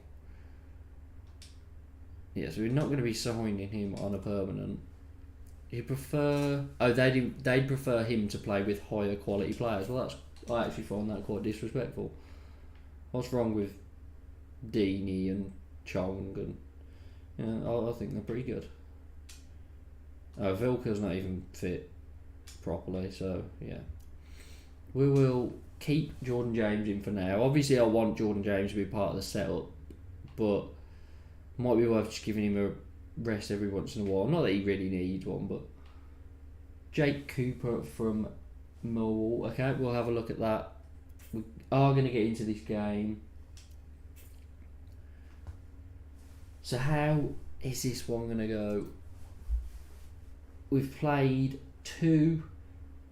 Yeah, so we're not going to be signing him on a permanent. You prefer... Oh, they'd prefer him to play with higher quality players. Well, I actually find that quite disrespectful. What's wrong with Deeney and Chong? And yeah, I think they're pretty good. Vilka's not even fit properly, so yeah. We will keep Jordan James in for now. Obviously, I want Jordan James to be part of the setup, but might be worth just giving him a rest every once in a while. Not that he really needs one, but Jake Cooper from Millwall. Okay, we'll have a look at that. We are going to get into this game. So how is this one going to go? We've played 2.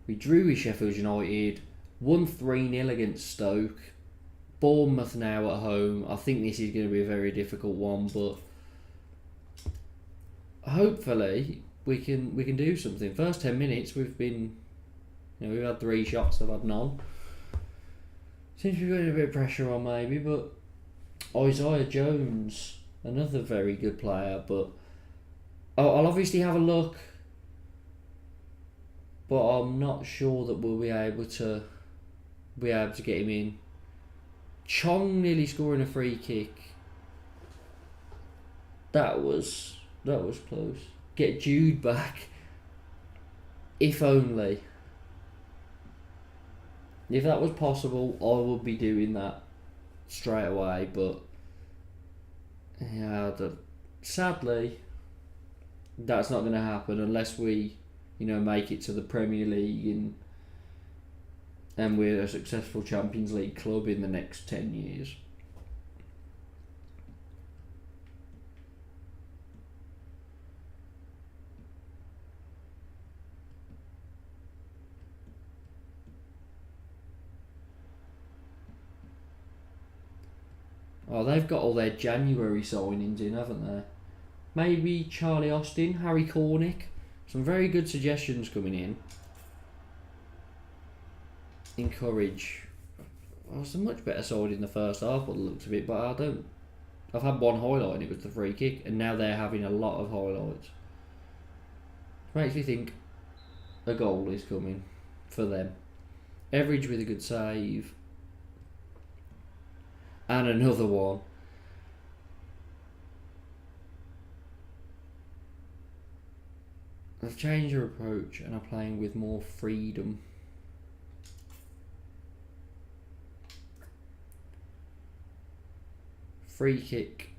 We drew with Sheffield United. Won 3-0 against Stoke. Bournemouth now at home. I think this is going to be a very difficult one, but hopefully we can do something. First 10 minutes we've been, we've had 3 shots, I've had none. Seems we've got a bit of pressure on maybe, but Isaiah Jones, another very good player, but I'll obviously have a look, but I'm not sure that we'll be able to get him in. Chong nearly scoring a free kick. That was close. Get Jude back. If only. If that was possible, I would be doing that straight away, but yeah, sadly that's not going to happen unless we make it to the Premier League and we're a successful Champions League club in the next 10 years. Oh, they've got all their January signings in, haven't they? Maybe Charlie Austin, Harry Cornick. Some very good suggestions coming in. Encourage. Well, it's a much better side in the first half by the looks of it, but I've had one highlight and it was the free kick, and now they're having a lot of highlights. Makes me think a goal is coming for them. Everidge with a good save. And another one. They've changed their approach and are playing with more freedom. Free kick.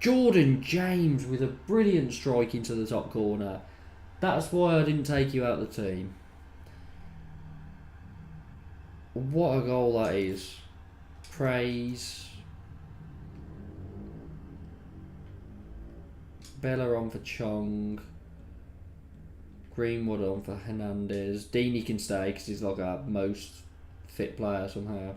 Jordan James with a brilliant strike into the top corner. That's why I didn't take you out of the team. What a goal that is. Praise. Bella on for Chong. Greenwood on for Hernandez. Deeney can stay because he's like our most fit player somehow.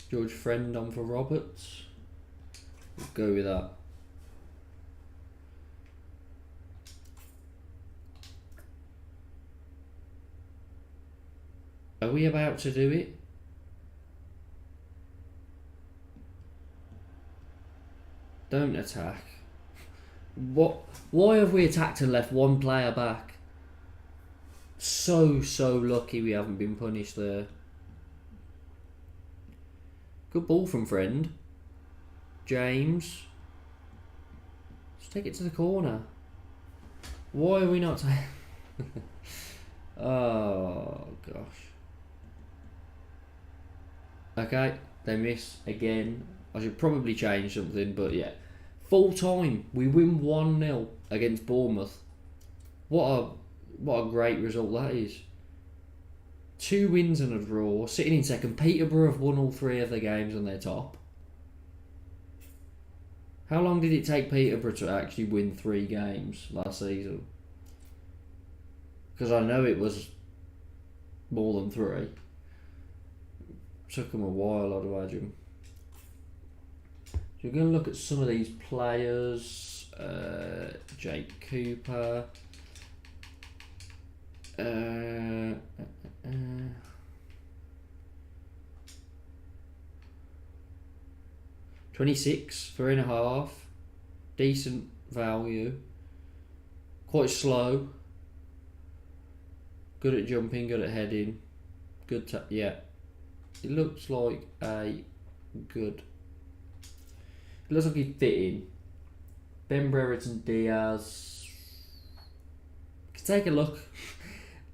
George Friend on for Roberts. We'll go with that. Are we about to do it? Don't attack. What? Why have we attacked and left one player back? So lucky we haven't been punished there. Good ball from Friend. James. Just take it to the corner. Why are we not... Oh, gosh. Okay, they miss again. I should probably change something, but yeah. Full time, we win 1-0 against Bournemouth. What a great result that is. 2 wins and a draw, sitting in second. Peterborough have won all 3 of their games on their top. How long did it take Peterborough to actually win 3 games last season? Because I know it was more than 3. Took them a while, I'd imagine. So we're going to look at some of these players. Jake Cooper. 26, 3.5. Decent value. Quite slow. Good at jumping, good at heading. Good yeah. It looks like a good... It looks like he'd fit in. Ben Brereton Diaz. Take a look.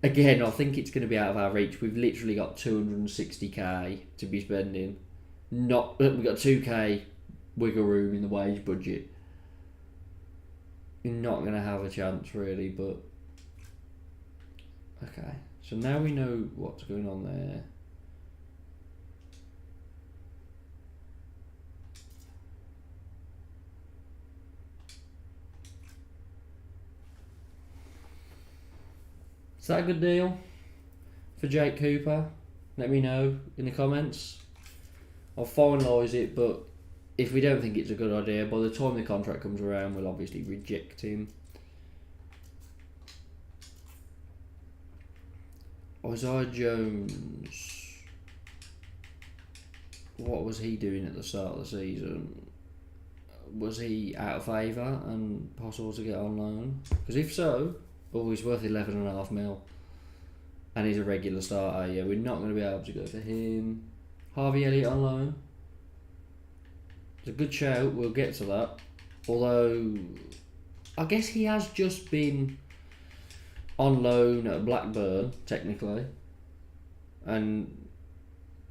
Again, I think it's going to be out of our reach. We've literally got 260k to be spending. We've got 2k wiggle room in the wage budget. You're not going to have a chance really, but... Okay, so now we know what's going on there. Is that a good deal for Jake Cooper? Let me know in the comments. I'll finalise it, but if we don't think it's a good idea, by the time the contract comes around, we'll obviously reject him. Isaiah Jones. What was he doing at the start of the season? Was he out of favour and possible to get on loan? Because if so, he's worth 11.5 mil. And he's a regular starter. Yeah, we're not going to be able to go for him. Harvey Elliott on loan. It's a good shout. We'll get to that. Although, I guess he has just been on loan at Blackburn, technically. And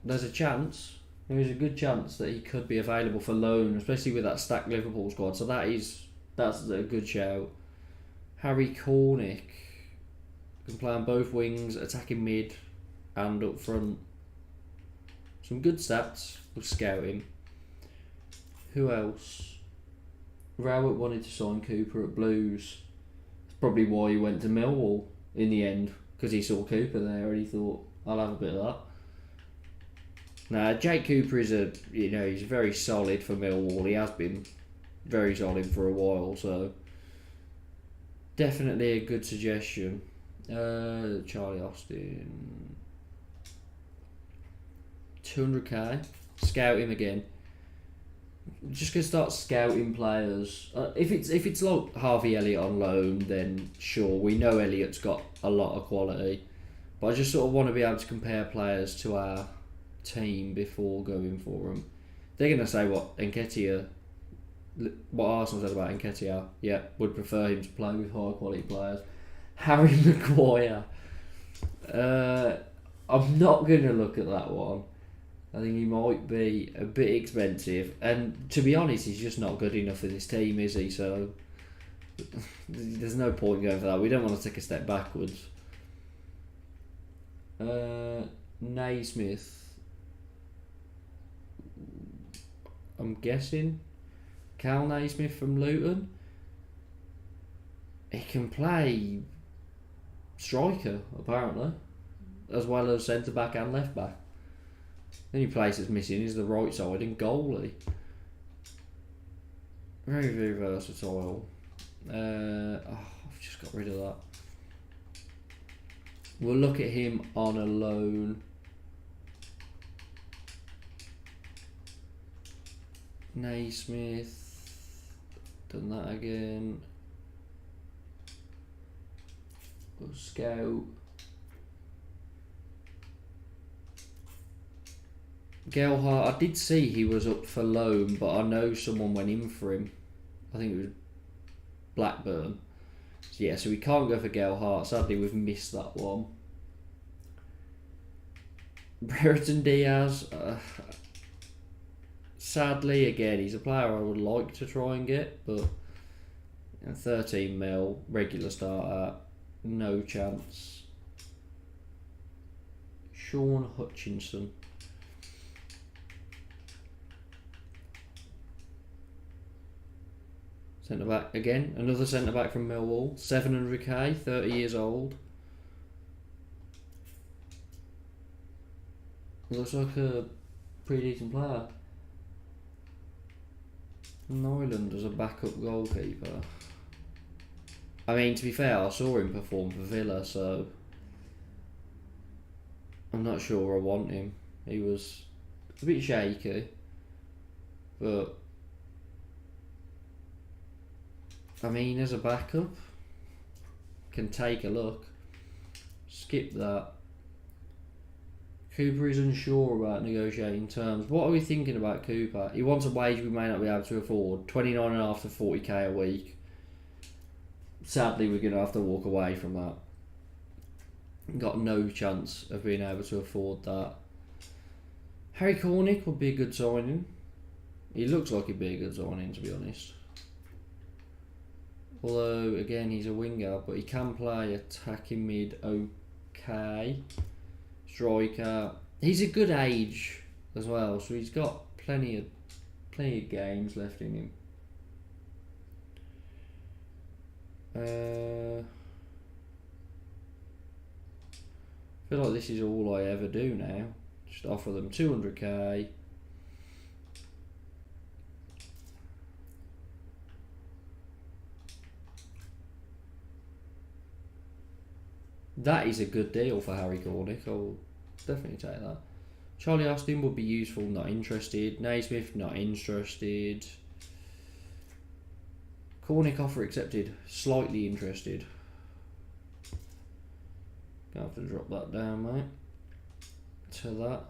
there's a chance. There is a good chance that he could be available for loan, especially with that stacked Liverpool squad. So that's a good shout. Harry Cornick can play on both wings, attacking mid and up front. Some good stats. We'll scout him. Who else? Rowett wanted to sign Cooper at Blues. That's probably why he went to Millwall in the end, because he saw Cooper there and he thought, I'll have a bit of that. Now, Jake Cooper is he's very solid for Millwall. He has been very solid for a while, so definitely a good suggestion. Charlie Austin. 200k. Scout him again. Just gonna start scouting players. If it's like Harvey Elliott on loan, then sure, we know Elliott's got a lot of quality. But I just sort of want to be able to compare players to our team before going for them. They're gonna say what Arsenal said about Nketiah. Yeah, would prefer him to play with high quality players. Harry Maguire. I'm not going to look at that one. I think he might be a bit expensive. And to be honest, he's just not good enough for this team, is he? So there's no point going for that. We don't want to take a step backwards. Naismith. I'm guessing. Cal Naismith from Luton. He can play striker, apparently, as well as centre back and left back. The only place that's missing is the right side and goalie. Very, very versatile. I've just got rid of that. We'll look at him on a loan. Naismith. Done that again. We'll scout. Gelhardt, I did see he was up for loan, but I know someone went in for him. I think it was Blackburn. So yeah, so we can't go for Gelhardt. Sadly, we've missed that one. Brereton Diaz. Sadly, again, he's a player I would like to try and get, but 13 mil, regular starter, no chance. Sean Hutchinson. Centre back again, another centre back from Millwall, 700k, 30 years old. Looks like a pretty decent player. Nyland as a backup goalkeeper. I mean, to be fair, I saw him perform for Villa, so I'm not sure I want him. He was a bit shaky, but I mean, as a backup, can take a look. Skip that. Cooper is unsure about negotiating terms. What are we thinking about Cooper? He wants a wage we may not be able to afford. 29.5 to 40k a week. Sadly, we're going to have to walk away from that. Got no chance of being able to afford that. Harry Cornick would be a good signing. He looks like he'd be a good signing, to be honest. Although, again, he's a winger, but he can play attacking mid okay. Striker. He's a good age as well, so he's got plenty of games left in him. I feel like this is all I ever do now. Just offer them 200k. That is a good deal for Harry Cornick. I'll definitely take that. Charlie Austin would be useful, not interested. Naismith, not interested. Cornick offer accepted, slightly interested. Gonna have to drop that down, mate. To that.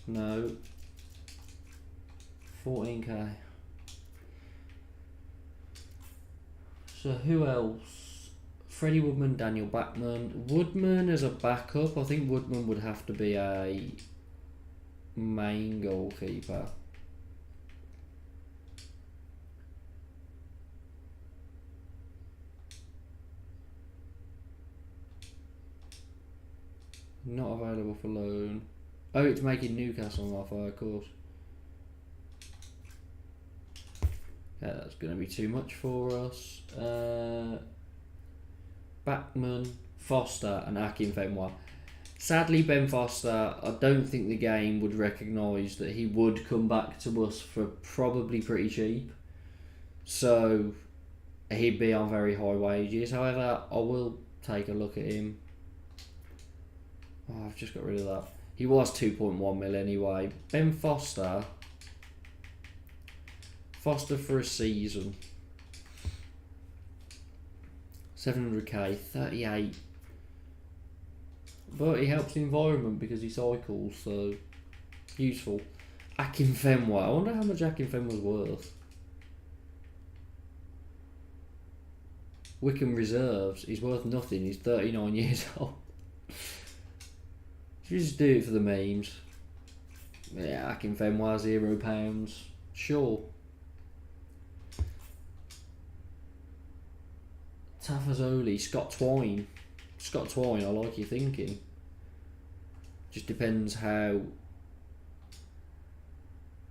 No. 14k. So who else? Freddie Woodman, Daniel Bachman. Woodman as a backup. I think Woodman would have to be a main goalkeeper. Not available for loan. Oh, it's making Newcastle an offer, of course. Yeah, that's going to be too much for us. Bachman, Foster and Akinfenwa. Sadly, Ben Foster, I don't think the game would recognise that he would come back to us for probably pretty cheap. So, he'd be on very high wages. However, I will take a look at him. Oh, I've just got rid of that. He was 2.1 mil anyway. Ben Foster. Foster for a season. 700k, 38. But he helps the environment because he cycles, so useful. Akinfenwa. I wonder how much Akinfenwa's worth. Wickham reserves. He's worth nothing. He's 39 years old. Just do it for the memes. Yeah, Akinfenwa, £0. Sure. Tafazoli, Scott Twine. Scott Twine, I like your thinking. Just depends how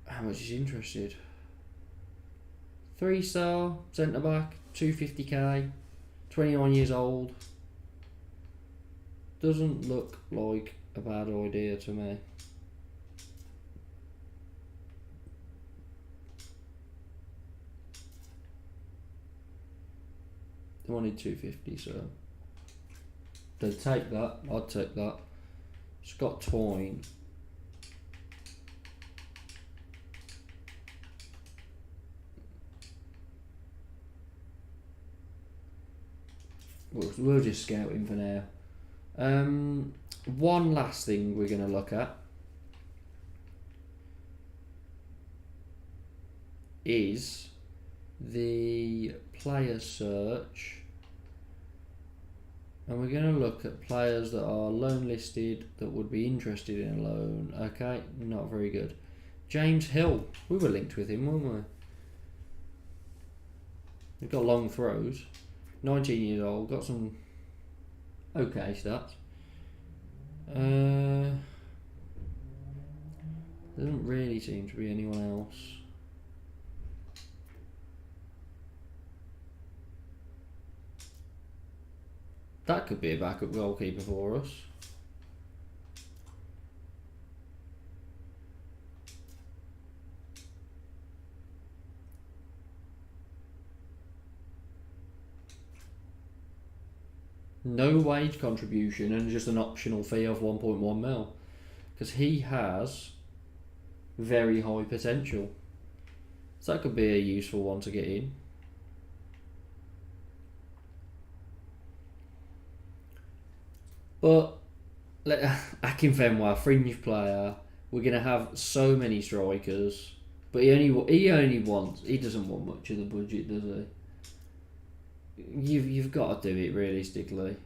How much is interested? 3-star, centre back, 250k, 29 years old. Doesn't look like a bad idea to me. They wanted 250, so they'd take that. I'd take that. Scott Twine. We'll just scout him for now. One last thing we're going to look at is the player search, and we're going to look at players that are loan listed that would be interested in a loan. Okay, not very good. James Hill, we were linked with him, weren't we? He's got long throws. 19 years old, got some okay stats. Doesn't really seem to be anyone else. That could be a backup goalkeeper for us. No wage contribution and just an optional fee of 1.1 mil. Because he has very high potential. So that could be a useful one to get in. But Akinfenwa, fringe player. We're gonna have so many strikers, but he doesn't want much of the budget, does he? You've got to do it realistically.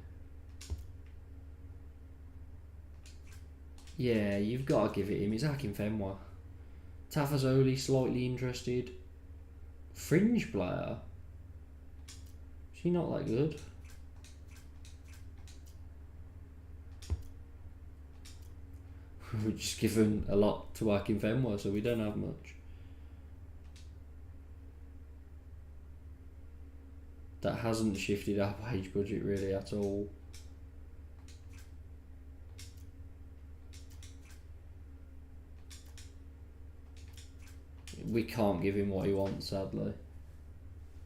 Yeah, you've got to give it him. It's Akinfenwa. Tafazoli slightly interested. Fringe player. Is he not that good? We've just given a lot to Akinfenwa, so we don't have much. That hasn't shifted our wage budget really at all. We can't give him what he wants, sadly.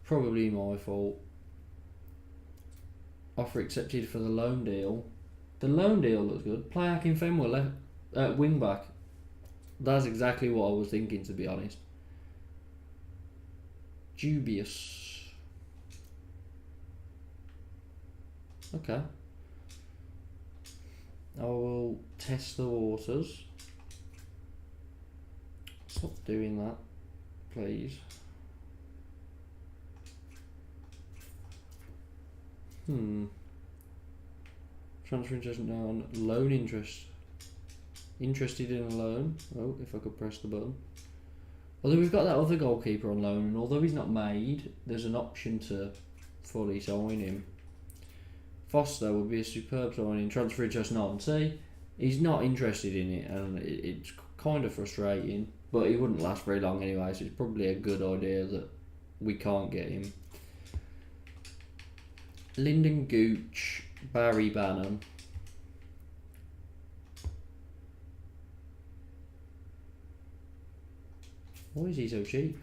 Probably my fault. Offer accepted for the loan deal. The loan deal looks good. Play Akinfenwa wing back. That's exactly what I was thinking, to be honest. Dubious. Okay. I will test the waters. Stop doing that, please. Transfer interest now, loan interest. Interested in a loan. Oh, if I could press the button. Although we've got that other goalkeeper on loan, and although he's not made, there's an option to fully sign him. Foster would be a superb signing. Transfer interest none. See, he's not interested in it, and it's kind of frustrating. But he wouldn't last very long anyway, so it's probably a good idea that we can't get him. Lyndon Gooch, Barry Bannon. Why is he so cheap?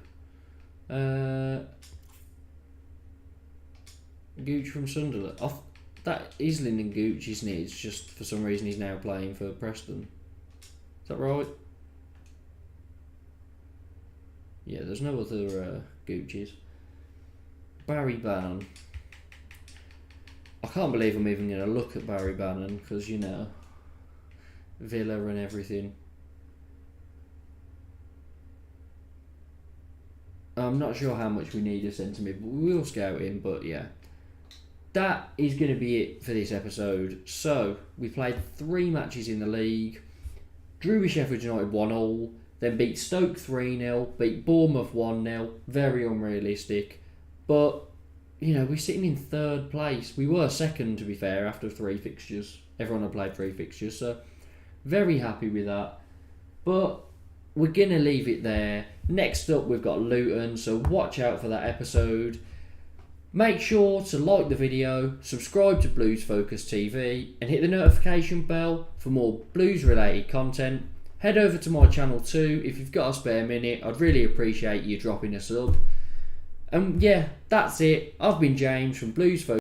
Gooch from Sunderland. That is Lyndon Gooch, isn't it? It's just for some reason he's now playing for Preston. Is that right? Yeah, there's no other Gooches. Barry Bannon. I can't believe I'm even going to look at Barry Bannon because, you know, Villa and everything. I'm not sure how much we need to send to me, but we will scout him. But yeah, that is going to be it for this episode. So we played 3 matches in the league. Drew with Sheffield United 1-1, then beat Stoke 3-0, beat Bournemouth 1-0. Very unrealistic, but you know, we're sitting in 3rd place. We were 2nd, to be fair, after 3 fixtures. Everyone had played 3 fixtures, so very happy with that. But we're going to leave it there. Next up, we've got Luton, so watch out for that episode. Make sure to like the video, subscribe to Blues Focus TV, and hit the notification bell for more Blues related content. Head over to my channel too if you've got a spare minute. I'd really appreciate you dropping a sub. And yeah, that's it. I've been James from Blues Focus.